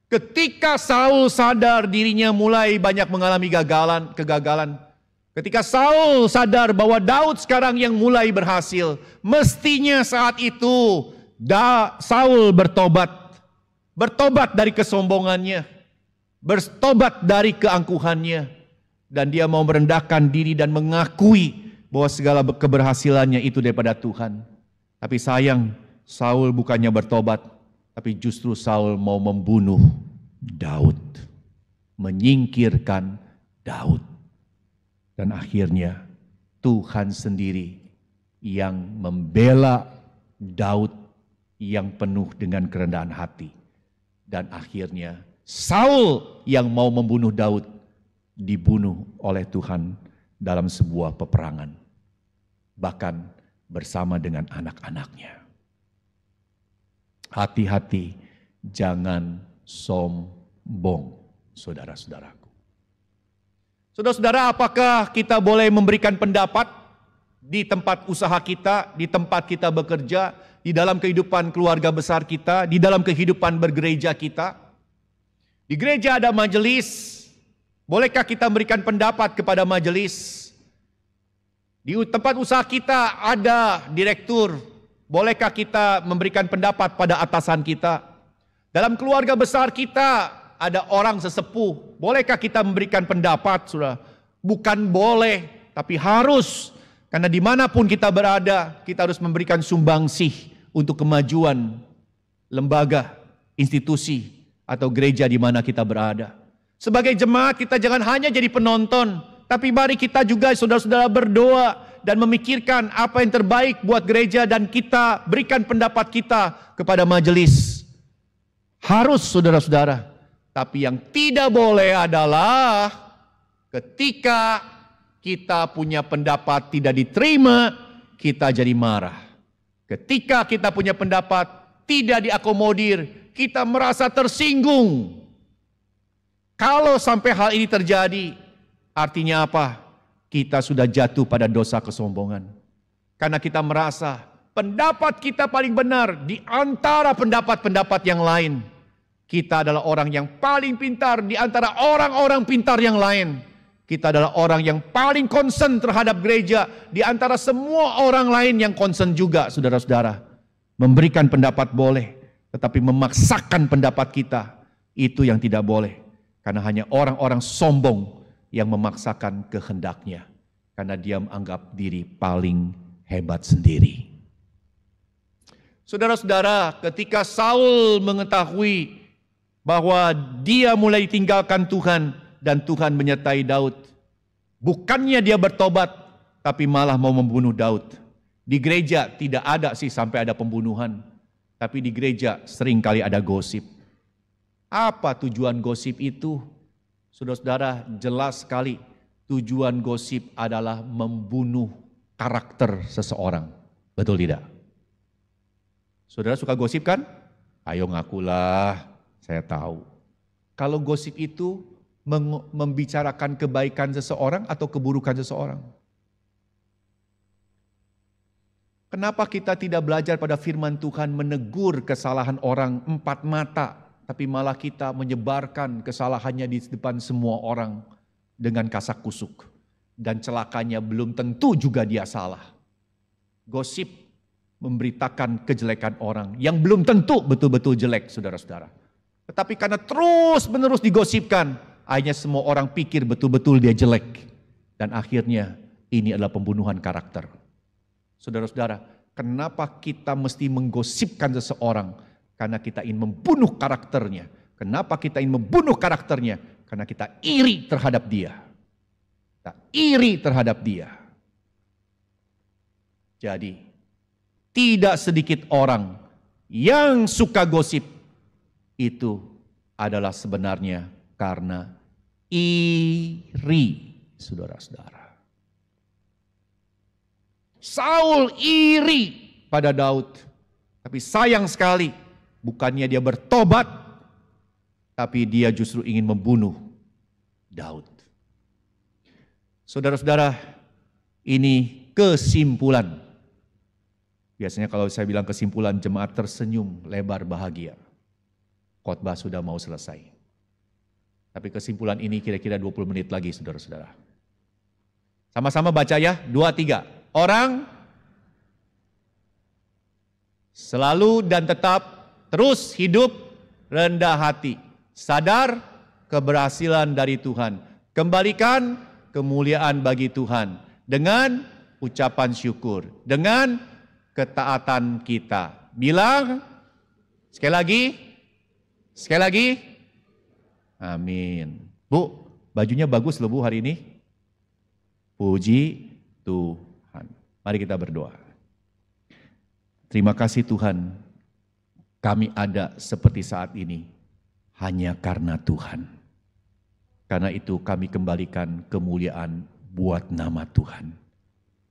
Ketika Saul sadar dirinya mulai banyak mengalami kegagalan. Ketika Saul sadar bahwa Daud sekarang yang mulai berhasil, mestinya saat itu Saul bertobat. Bertobat dari kesombongannya, bertobat dari keangkuhannya, dan dia mau merendahkan diri dan mengakui bahwa segala keberhasilannya itu daripada Tuhan. Tapi sayang, Saul bukannya bertobat, tapi justru Saul mau membunuh Daud, menyingkirkan Daud. Dan akhirnya Tuhan sendiri yang membela Daud yang penuh dengan kerendahan hati. Dan akhirnya Saul yang mau membunuh Daud dibunuh oleh Tuhan dalam sebuah peperangan. Bahkan bersama dengan anak-anaknya. Hati-hati, jangan sombong, saudara-saudaraku. Saudara-saudara, apakah kita boleh memberikan pendapat di tempat usaha kita, di tempat kita bekerja, di dalam kehidupan keluarga besar kita, di dalam kehidupan bergereja kita? Di gereja ada majelis, bolehkah kita memberikan pendapat kepada majelis? Di tempat usaha kita ada direktur, bolehkah kita memberikan pendapat pada atasan kita? Dalam keluarga besar kita ada orang sesepuh, bolehkah kita memberikan pendapat? Saudara, bukan boleh, tapi harus. Karena dimanapun kita berada, kita harus memberikan sumbangsih untuk kemajuan lembaga, institusi, atau gereja di mana kita berada. Sebagai jemaat kita jangan hanya jadi penonton, tapi mari kita juga saudara-saudara berdoa dan memikirkan apa yang terbaik buat gereja dan kita berikan pendapat kita kepada majelis. Harus saudara-saudara. Tapi yang tidak boleh adalah ketika kita punya pendapat tidak diterima, kita jadi marah. Ketika kita punya pendapat tidak diakomodir, kita merasa tersinggung. Kalau sampai hal ini terjadi, artinya apa? Kita sudah jatuh pada dosa kesombongan. Karena kita merasa pendapat kita paling benar di antara pendapat-pendapat yang lain. Kita adalah orang yang paling pintar di antara orang-orang pintar yang lain. Kita adalah orang yang paling concern terhadap gereja di antara semua orang lain yang concern juga, saudara-saudara. Memberikan pendapat boleh, tetapi memaksakan pendapat kita, itu yang tidak boleh. Karena hanya orang-orang sombong yang memaksakan kehendaknya. Karena dia menganggap diri paling hebat sendiri. Saudara-saudara, ketika Saul mengetahui bahwa dia mulai ditinggalkan Tuhan dan Tuhan menyertai Daud, bukannya dia bertobat, tapi malah mau membunuh Daud. Di gereja tidak ada sih sampai ada pembunuhan, tapi di gereja seringkali ada gosip. Apa tujuan gosip itu? Saudara-saudara, jelas sekali tujuan gosip adalah membunuh karakter seseorang. Betul tidak? Saudara suka gosip kan? Ayo ngakulah. Saya tahu. Kalau gosip itu membicarakan kebaikan seseorang atau keburukan seseorang. Kenapa kita tidak belajar pada firman Tuhan menegur kesalahan orang empat mata, tapi malah kita menyebarkan kesalahannya di depan semua orang dengan kasak kusuk. Dan celakanya belum tentu juga dia salah. Gosip memberitakan kejelekan orang yang belum tentu betul-betul jelek, saudara-saudara. Tetapi karena terus-menerus digosipkan, akhirnya semua orang pikir betul-betul dia jelek. Dan akhirnya ini adalah pembunuhan karakter. Saudara-saudara, kenapa kita mesti menggosipkan seseorang? Karena kita ingin membunuh karakternya. Kenapa kita ingin membunuh karakternya? Karena kita iri terhadap dia. Kita iri terhadap dia. Jadi, tidak sedikit orang yang suka gosip. Itu adalah sebenarnya karena iri, saudara-saudara. Saul iri pada Daud. Tapi sayang sekali, bukannya dia bertobat, tapi dia justru ingin membunuh Daud. Saudara-saudara, ini kesimpulan. Biasanya kalau saya bilang kesimpulan, jemaat tersenyum lebar bahagia. Khotbah sudah mau selesai. Tapi kesimpulan ini kira-kira 20 menit lagi, saudara-saudara. Sama-sama baca ya, 2, 3. Orang selalu dan tetap terus hidup rendah hati. Sadar keberhasilan dari Tuhan. Kembalikan kemuliaan bagi Tuhan. Dengan ucapan syukur. Dengan ketaatan kita. Bilang, sekali lagi. Sekali lagi. Amin. Bu, bajunya bagus loh Bu hari ini. Puji Tuhan. Mari kita berdoa. Terima kasih Tuhan. Kami ada seperti saat ini. Hanya karena Tuhan. Karena itu kami kembalikan kemuliaan buat nama Tuhan.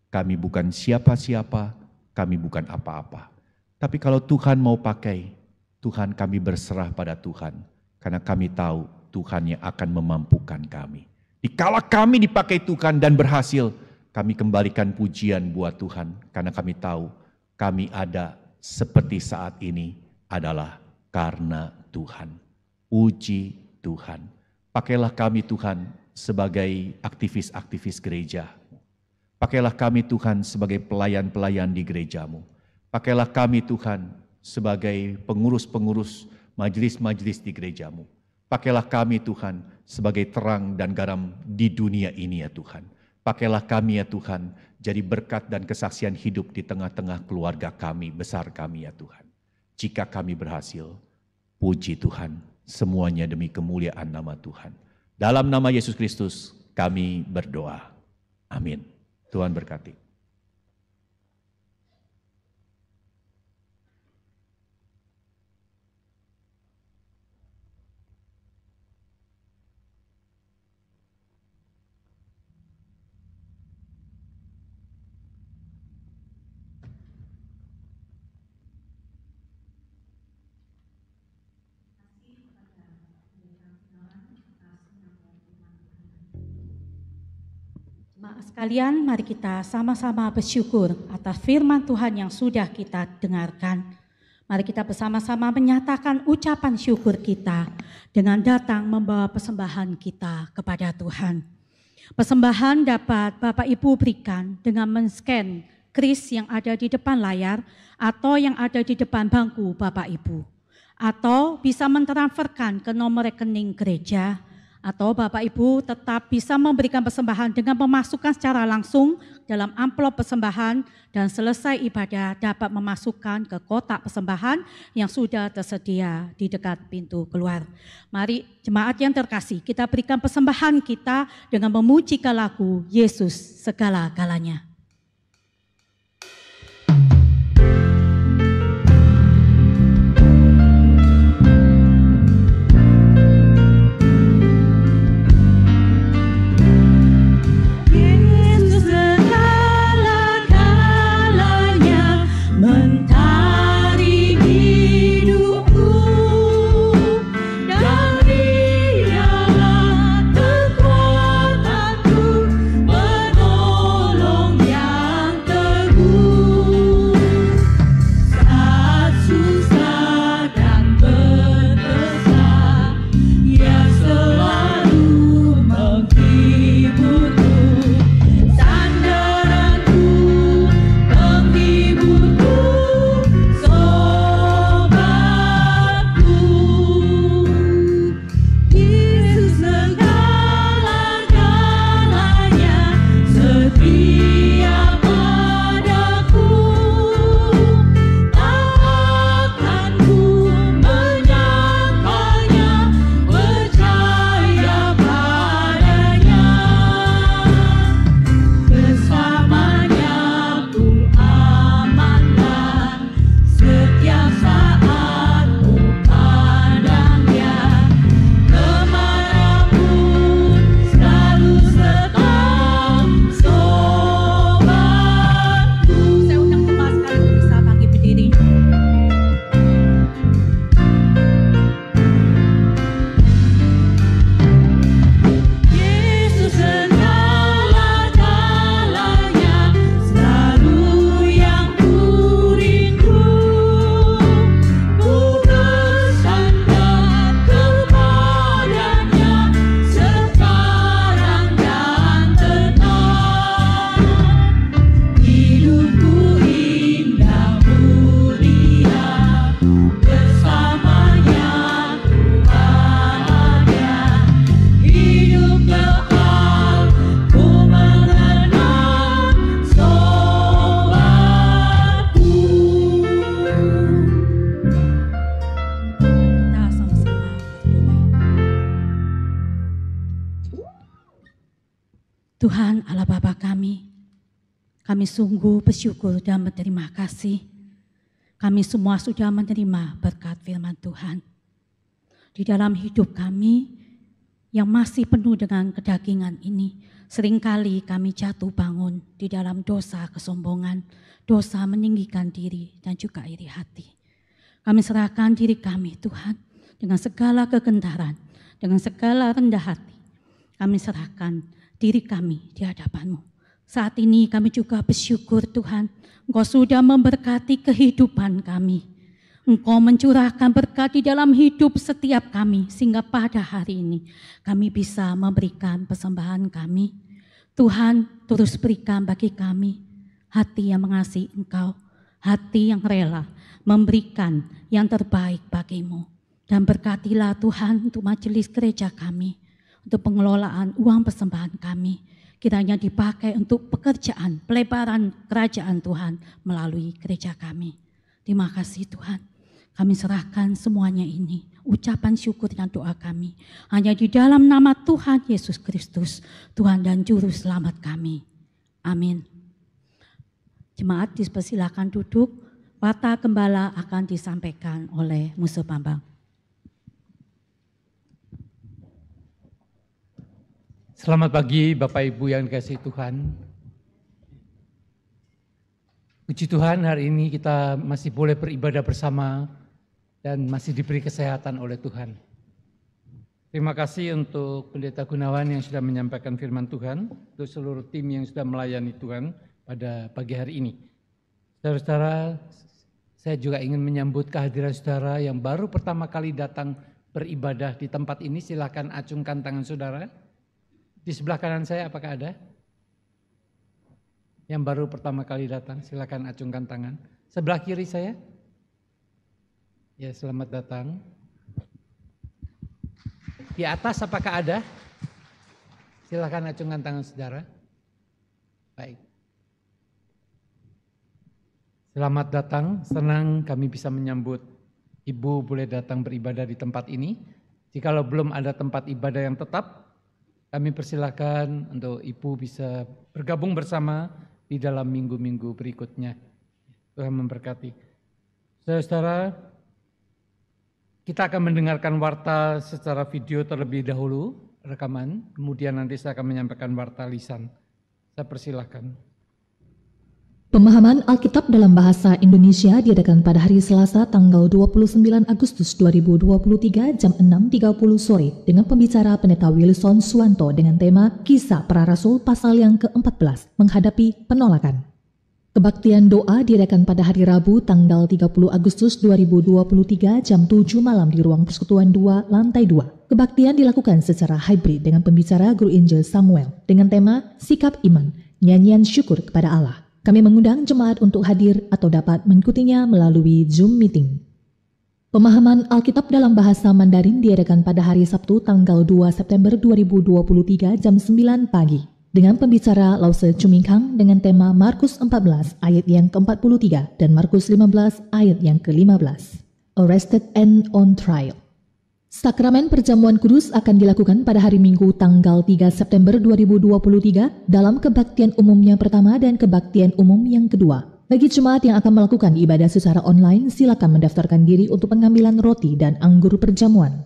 Kami bukan siapa-siapa. Kami bukan apa-apa. Tapi kalau Tuhan mau pakai, Tuhan kami berserah pada Tuhan. Karena kami tahu Tuhan yang akan memampukan kami. Dikala kami dipakai Tuhan dan berhasil, kami kembalikan pujian buat Tuhan. Karena kami tahu kami ada seperti saat ini adalah karena Tuhan. Puji Tuhan. Pakailah kami Tuhan sebagai aktivis-aktivis gereja. Pakailah kami Tuhan sebagai pelayan-pelayan di gerejamu. Pakailah kami Tuhan sebagai pengurus-pengurus majelis-majelis di gerejamu. Pakailah kami Tuhan sebagai terang dan garam di dunia ini ya Tuhan. Pakailah kami ya Tuhan jadi berkat dan kesaksian hidup di tengah-tengah keluarga kami, besar kami ya Tuhan. Jika kami berhasil, puji Tuhan, semuanya demi kemuliaan nama Tuhan. Dalam nama Yesus Kristus kami berdoa. Amin. Tuhan berkati. Jemaat sekalian, mari kita sama-sama bersyukur atas firman Tuhan yang sudah kita dengarkan. Mari kita bersama-sama menyatakan ucapan syukur kita dengan datang membawa persembahan kita kepada Tuhan. Persembahan dapat Bapak Ibu berikan dengan men-scan kris yang ada di depan layar atau yang ada di depan bangku Bapak Ibu. Atau bisa mentransferkan ke nomor rekening gereja. Atau Bapak Ibu tetap bisa memberikan persembahan dengan memasukkan secara langsung dalam amplop persembahan dan selesai ibadah dapat memasukkan ke kotak persembahan yang sudah tersedia di dekat pintu keluar. Mari jemaat yang terkasih, kita berikan persembahan kita dengan memujikan lagu Yesus segala-galanya. Menolong Tuhan Allah Bapa kami sungguh bersyukur dan berterima kasih. Kami semua sudah menerima berkat firman Tuhan. Di dalam hidup kami yang masih penuh dengan kedagingan ini, seringkali kami jatuh bangun di dalam dosa kesombongan, dosa meninggikan diri dan juga iri hati. Kami serahkan diri kami Tuhan dengan segala kegentaran, dengan segala rendah hati. Kami serahkan diri kami di hadapan-Mu. Saat ini kami juga bersyukur Tuhan, Engkau sudah memberkati kehidupan kami. Engkau mencurahkan berkat di dalam hidup setiap kami, sehingga pada hari ini kami bisa memberikan persembahan kami. Tuhan terus berikan bagi kami hati yang mengasihi Engkau, hati yang rela memberikan yang terbaik bagimu. Dan berkatilah Tuhan untuk majelis gereja kami, untuk pengelolaan uang persembahan kami, kiranya dipakai untuk pekerjaan pelebaran kerajaan Tuhan melalui gereja kami. Terima kasih Tuhan. Kami serahkan semuanya ini, ucapan syukur dan doa kami hanya di dalam nama Tuhan Yesus Kristus, Tuhan dan Juru Selamat kami. Amin. Jemaat dipersilakan duduk, warta gembala akan disampaikan oleh Musuh Bambang. Selamat pagi Bapak Ibu yang dikasihi Tuhan. Puji Tuhan, hari ini kita masih boleh beribadah bersama dan masih diberi kesehatan oleh Tuhan. Terima kasih untuk Pendeta Gunawan yang sudah menyampaikan firman Tuhan, untuk seluruh tim yang sudah melayani Tuhan pada pagi hari ini. Saudara-saudara, saya juga ingin menyambut kehadiran saudara yang baru pertama kali datang beribadah di tempat ini. Silakan acungkan tangan saudara. Di sebelah kanan saya apakah ada? Yang baru pertama kali datang, silakan acungkan tangan. Sebelah kiri saya? Ya, selamat datang. Di atas apakah ada? Silakan acungkan tangan saudara. Baik. Selamat datang, senang kami bisa menyambut Ibu boleh datang beribadah di tempat ini. Jikalau belum ada tempat ibadah yang tetap, kami persilakan untuk Ibu bisa bergabung bersama di dalam minggu-minggu berikutnya. Tuhan memberkati. Saudara-saudara, kita akan mendengarkan warta secara video terlebih dahulu, rekaman. Kemudian nanti saya akan menyampaikan warta lisan. Saya persilakan. Pemahaman Alkitab dalam bahasa Indonesia diadakan pada hari Selasa tanggal 29 Agustus 2023 jam 6.30 sore dengan pembicara Pendeta Wilson Suwanto dengan tema Kisah Para Rasul pasal yang ke-14 menghadapi penolakan. Kebaktian doa diadakan pada hari Rabu tanggal 30 Agustus 2023 jam 7 malam di ruang persekutuan 2 lantai 2. Kebaktian dilakukan secara hybrid dengan pembicara Guru Injil Samuel dengan tema Sikap Iman, Nyanyian Syukur kepada Allah. Kami mengundang jemaat untuk hadir atau dapat mengikutinya melalui Zoom meeting. Pemahaman Alkitab dalam bahasa Mandarin diadakan pada hari Sabtu tanggal 2 September 2023 jam 9 pagi dengan pembicara Lause Chumingkang dengan tema Markus 14 ayat yang ke-43 dan Markus 15 ayat yang ke-15. Arrested and on trial. Sakramen Perjamuan Kudus akan dilakukan pada hari Minggu tanggal 3 September 2023 dalam kebaktian umumnya pertama dan kebaktian umum yang kedua. Bagi jemaat yang akan melakukan ibadah secara online, silakan mendaftarkan diri untuk pengambilan roti dan anggur perjamuan.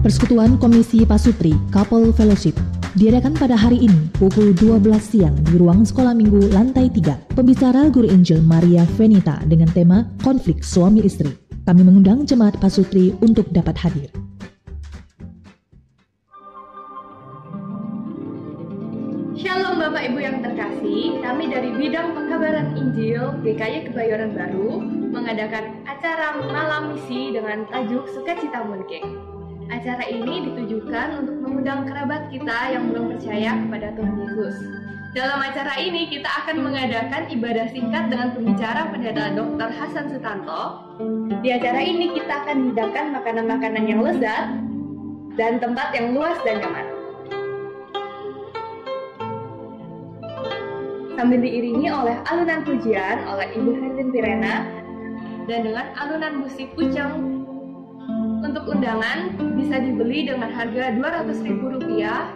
Persekutuan Komisi Pasutri Couple Fellowship diadakan pada hari ini pukul 12 siang di ruang sekolah minggu lantai 3. Pembicara Guru Injil Maria Venita dengan tema Konflik Suami Istri. Kami mengundang jemaat Pasutri untuk dapat hadir. Shalom Bapak Ibu yang terkasih, kami dari Bidang Pengkabaran Injil GKY Kebayoran Baru mengadakan acara malam misi dengan tajuk Sukacita Mooncake. Acara ini ditujukan untuk mengundang kerabat kita yang belum percaya kepada Tuhan Yesus. Dalam acara ini kita akan mengadakan ibadah singkat dengan pembicara Pendeta Dr. Hasan Sutanto. Di acara ini kita akan hidangkan makanan-makanan yang lezat dan tempat yang luas dan nyaman. Sambil diiringi oleh alunan pujian oleh Ibu Herlin Pirena dan dengan alunan musik Pucang Untuk undangan bisa dibeli dengan harga Rp200.000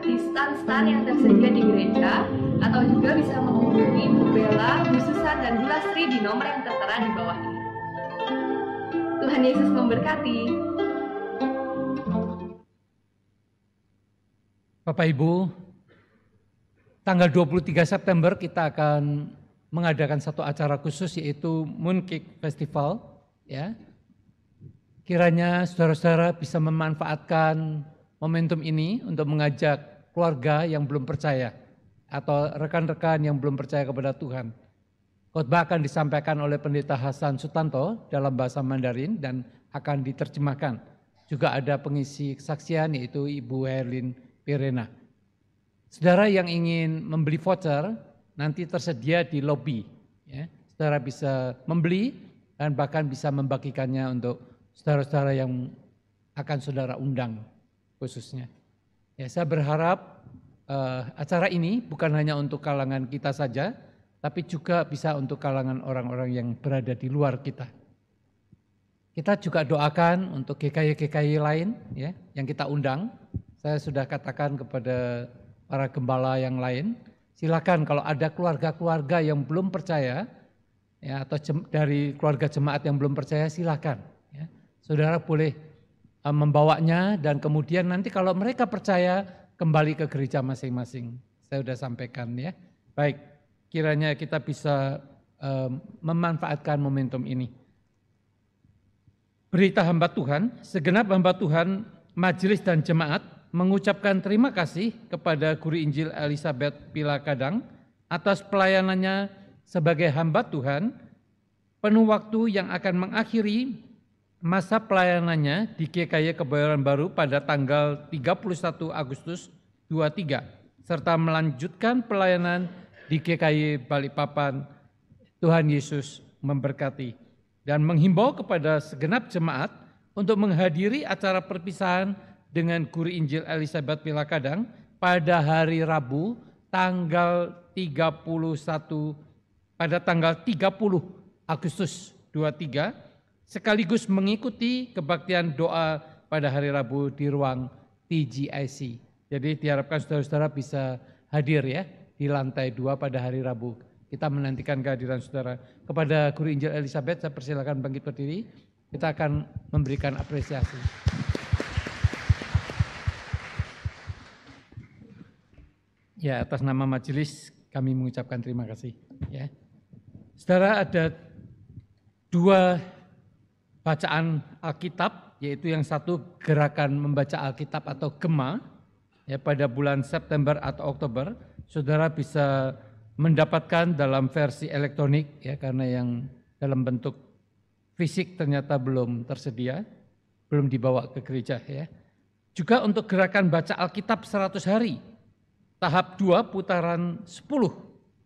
di stan-stan yang tersedia di gereja, atau juga bisa menghubungi Bu Bella, Bu Susan, dan Bu Lastri di nomor yang tertera di bawah ini. Tuhan Yesus memberkati. Bapak Ibu, tanggal 23 September kita akan mengadakan satu acara khusus, yaitu Mooncake Festival. Ya, kiranya saudara-saudara bisa memanfaatkan momentum ini untuk mengajak keluarga yang belum percaya atau rekan-rekan yang belum percaya kepada Tuhan. Khotbah akan disampaikan oleh Pendeta Hasan Sutanto dalam bahasa Mandarin dan akan diterjemahkan. Juga ada pengisi kesaksian, yaitu Ibu Herlin Pirena. Saudara yang ingin membeli voucher nanti tersedia di lobi. Ya. Saudara bisa membeli dan bahkan bisa membagikannya untuk saudara-saudara yang akan saudara undang khususnya. Ya, saya berharap acara ini bukan hanya untuk kalangan kita saja, tapi juga bisa untuk kalangan orang-orang yang berada di luar kita. Kita juga doakan untuk GKI-GKI lain ya, yang kita undang. Saya sudah katakan kepada para gembala yang lain, silakan kalau ada keluarga-keluarga yang belum percaya, ya, atau dari keluarga jemaat yang belum percaya, silakan. Ya. Saudara boleh membawanya dan kemudian nanti kalau mereka percaya kembali ke gereja masing-masing. Saya sudah sampaikan ya. Baik, kiranya kita bisa memanfaatkan momentum ini. Berita hamba Tuhan, segenap hamba Tuhan, majelis dan jemaat mengucapkan terima kasih kepada Guru Injil Elizabeth Pilakadang atas pelayanannya sebagai hamba Tuhan, penuh waktu yang akan mengakhiri masa pelayanannya di GKI Kebayoran Baru pada tanggal 31 Agustus 23, serta melanjutkan pelayanan di GKI Balikpapan. Tuhan Yesus memberkati dan menghimbau kepada segenap jemaat untuk menghadiri acara perpisahan dengan Guru Injil Elizabeth Pilakadang pada hari Rabu tanggal 30 Agustus 23, sekaligus mengikuti kebaktian doa pada hari Rabu di ruang TGIC. Jadi diharapkan saudara-saudara bisa hadir ya di lantai 2 pada hari Rabu. Kita menantikan kehadiran saudara. Kepada Guru Injil Elizabeth, saya persilakan bangkit berdiri. Kita akan memberikan apresiasi. Ya, atas nama majelis kami mengucapkan terima kasih. Ya, saudara, ada 2 bacaan Alkitab, yaitu yang satu gerakan membaca Alkitab atau Gema, ya, pada bulan September atau Oktober. Saudara bisa mendapatkan dalam versi elektronik, ya, karena yang dalam bentuk fisik ternyata belum tersedia, belum dibawa ke gereja. Ya. Juga untuk gerakan baca Alkitab 100 hari. Tahap 2 putaran 10,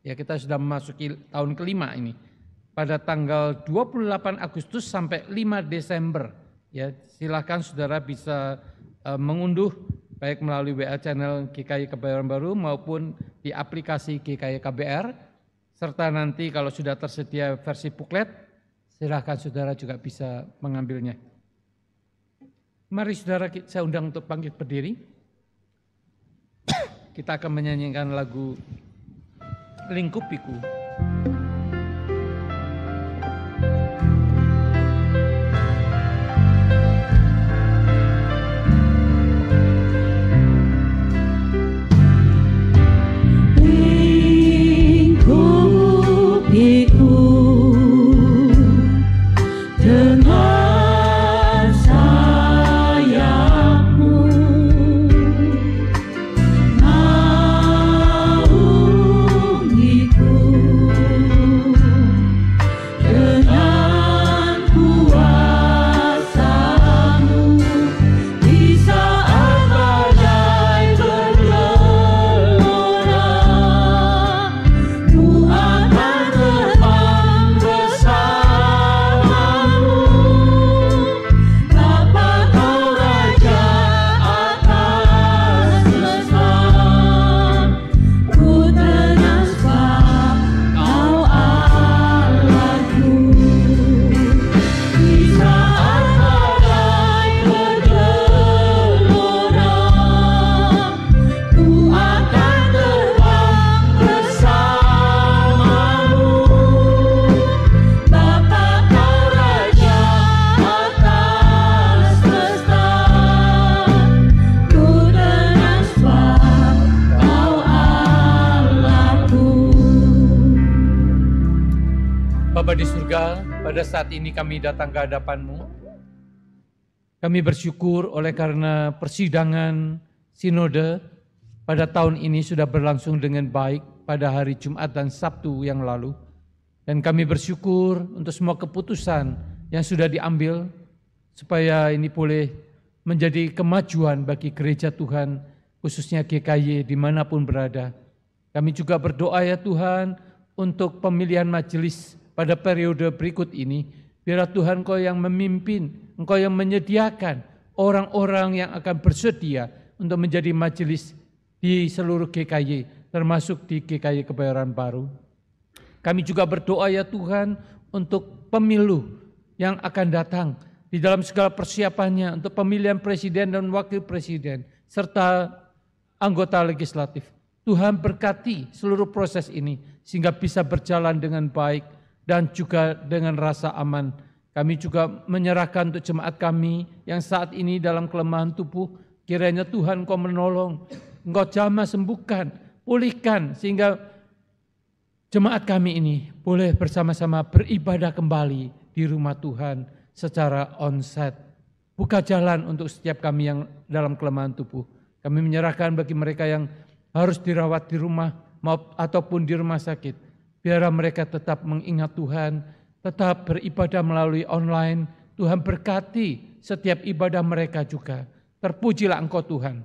ya kita sudah memasuki tahun kelima ini. Pada tanggal 28 Agustus sampai 5 Desember. Ya, silakan saudara bisa mengunduh baik melalui WA channel GKI Kebayoran Baru maupun di aplikasi GKI KBR. Serta nanti kalau sudah tersedia versi booklet, silakan saudara juga bisa mengambilnya. Mari saudara, saya undang untuk bangkit berdiri. Kita akan menyanyikan lagu Lingkupiku. Lingkupiku dengan sayapmu. Naungiku Bapa di surga, pada saat ini kami datang ke hadapan-Mu. Kami bersyukur oleh karena persidangan sinode pada tahun ini sudah berlangsung dengan baik pada hari Jumat dan Sabtu yang lalu. Dan kami bersyukur untuk semua keputusan yang sudah diambil supaya ini boleh menjadi kemajuan bagi gereja Tuhan, khususnya GKY dimanapun berada. Kami juga berdoa ya Tuhan untuk pemilihan majelis pada periode berikut ini, biarlah Tuhan Engkau yang memimpin, Engkau yang menyediakan orang-orang yang akan bersedia untuk menjadi majelis di seluruh GKY, termasuk di GKY Kebayoran Baru. Kami juga berdoa ya Tuhan untuk pemilu yang akan datang, di dalam segala persiapannya untuk pemilihan presiden dan wakil presiden, serta anggota legislatif. Tuhan berkati seluruh proses ini, sehingga bisa berjalan dengan baik, dan juga dengan rasa aman. Kami juga menyerahkan untuk jemaat kami yang saat ini dalam kelemahan tubuh, kiranya Tuhan Engkau menolong, Engkau jamah sembuhkan, pulihkan, sehingga jemaat kami ini boleh bersama-sama beribadah kembali di rumah Tuhan secara onsite. Buka jalan untuk setiap kami yang dalam kelemahan tubuh. Kami menyerahkan bagi mereka yang harus dirawat di rumah ataupun di rumah sakit. Biarlah mereka tetap mengingat Tuhan, tetap beribadah melalui online. Tuhan berkati setiap ibadah mereka juga. Terpujilah Engkau Tuhan.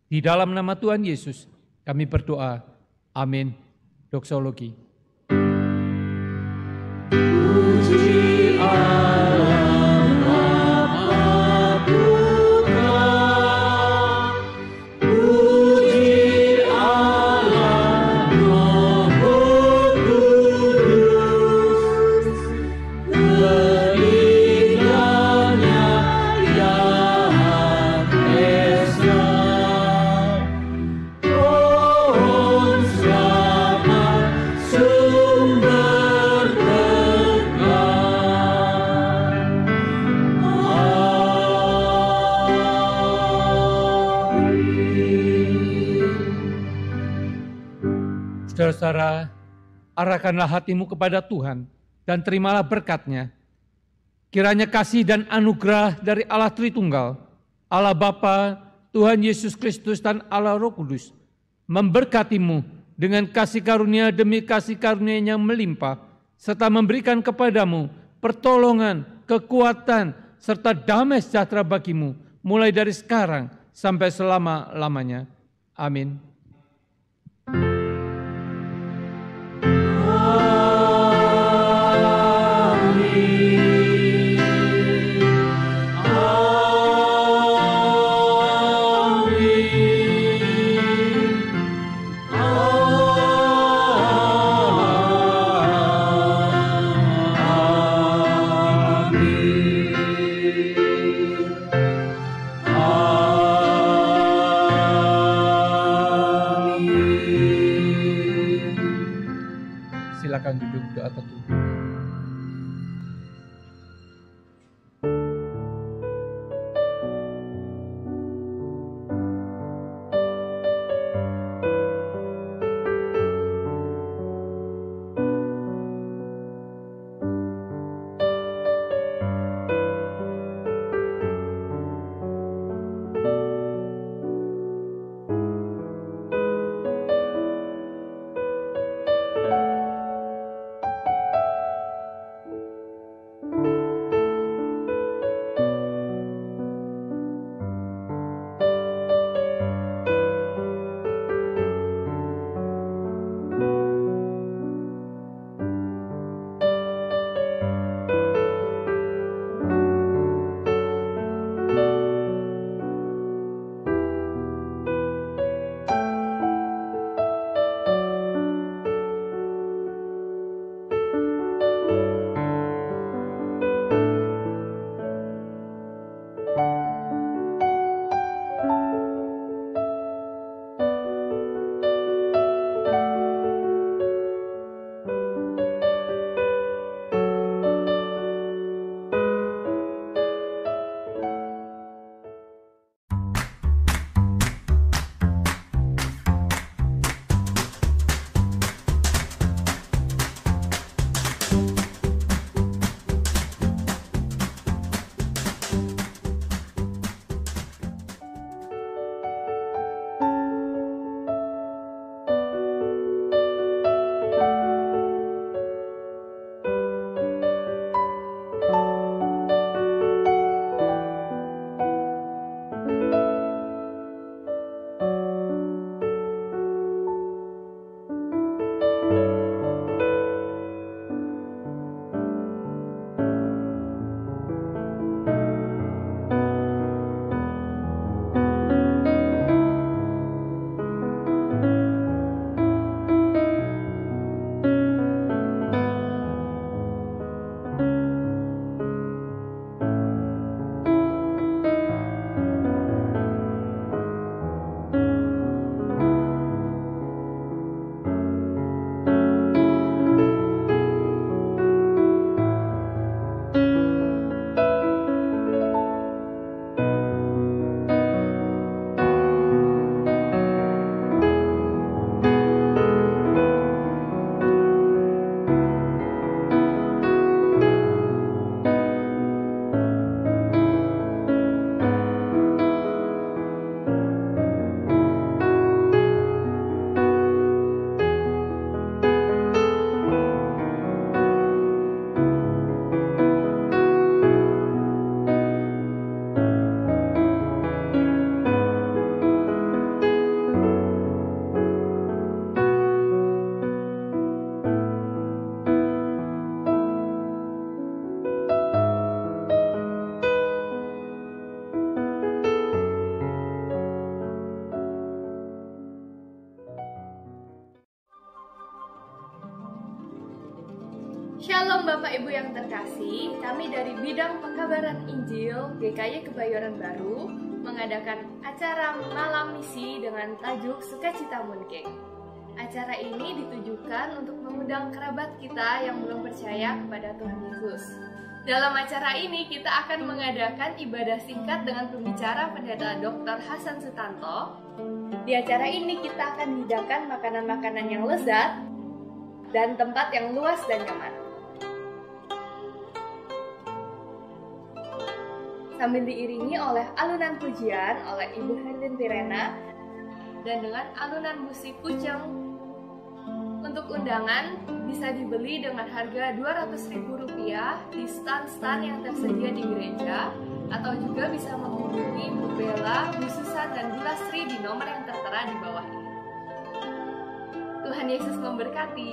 Di dalam nama Tuhan Yesus kami berdoa. Amin. Doksologi. Puji Allah Bapa Putra, puji Allah Roh Kudus, berikannya yang esa, pohon selamat sumber Saudara-saudara, arahkanlah hatimu kepada Tuhan dan terimalah berkat-Nya. Kiranya kasih dan anugerah dari Allah Tritunggal, Allah Bapa, Tuhan Yesus Kristus dan Allah Roh Kudus memberkatimu dengan kasih karunia demi kasih karunia yang melimpah, serta memberikan kepadamu pertolongan, kekuatan, serta damai sejahtera bagimu, mulai dari sekarang sampai selama-lamanya. Amin. Silakan duduk doa teduh. Shalom Bapak Ibu yang terkasih, kami dari Bidang Pekabaran Injil GKY Kebayoran Baru mengadakan acara Malam Misi dengan tajuk Sukacita Mooncake. Acara ini ditujukan untuk mengundang kerabat kita yang belum percaya kepada Tuhan Yesus. Dalam acara ini kita akan mengadakan ibadah singkat dengan pembicara Pendeta Dr. Hasan Sutanto. Di acara ini kita akan hidangkan makanan-makanan yang lezat dan tempat yang luas dan nyaman. Sambil diiringi oleh alunan pujian oleh Ibu Herlin Tirena dan dengan alunan musik kucing. Untuk undangan bisa dibeli dengan harga Rp200.000 di stan-stan yang tersedia di gereja, atau juga bisa menghubungi Bu Bella, Bu Susan, dan Bu Lastri di nomor yang tertera di bawah ini. Tuhan Yesus memberkati.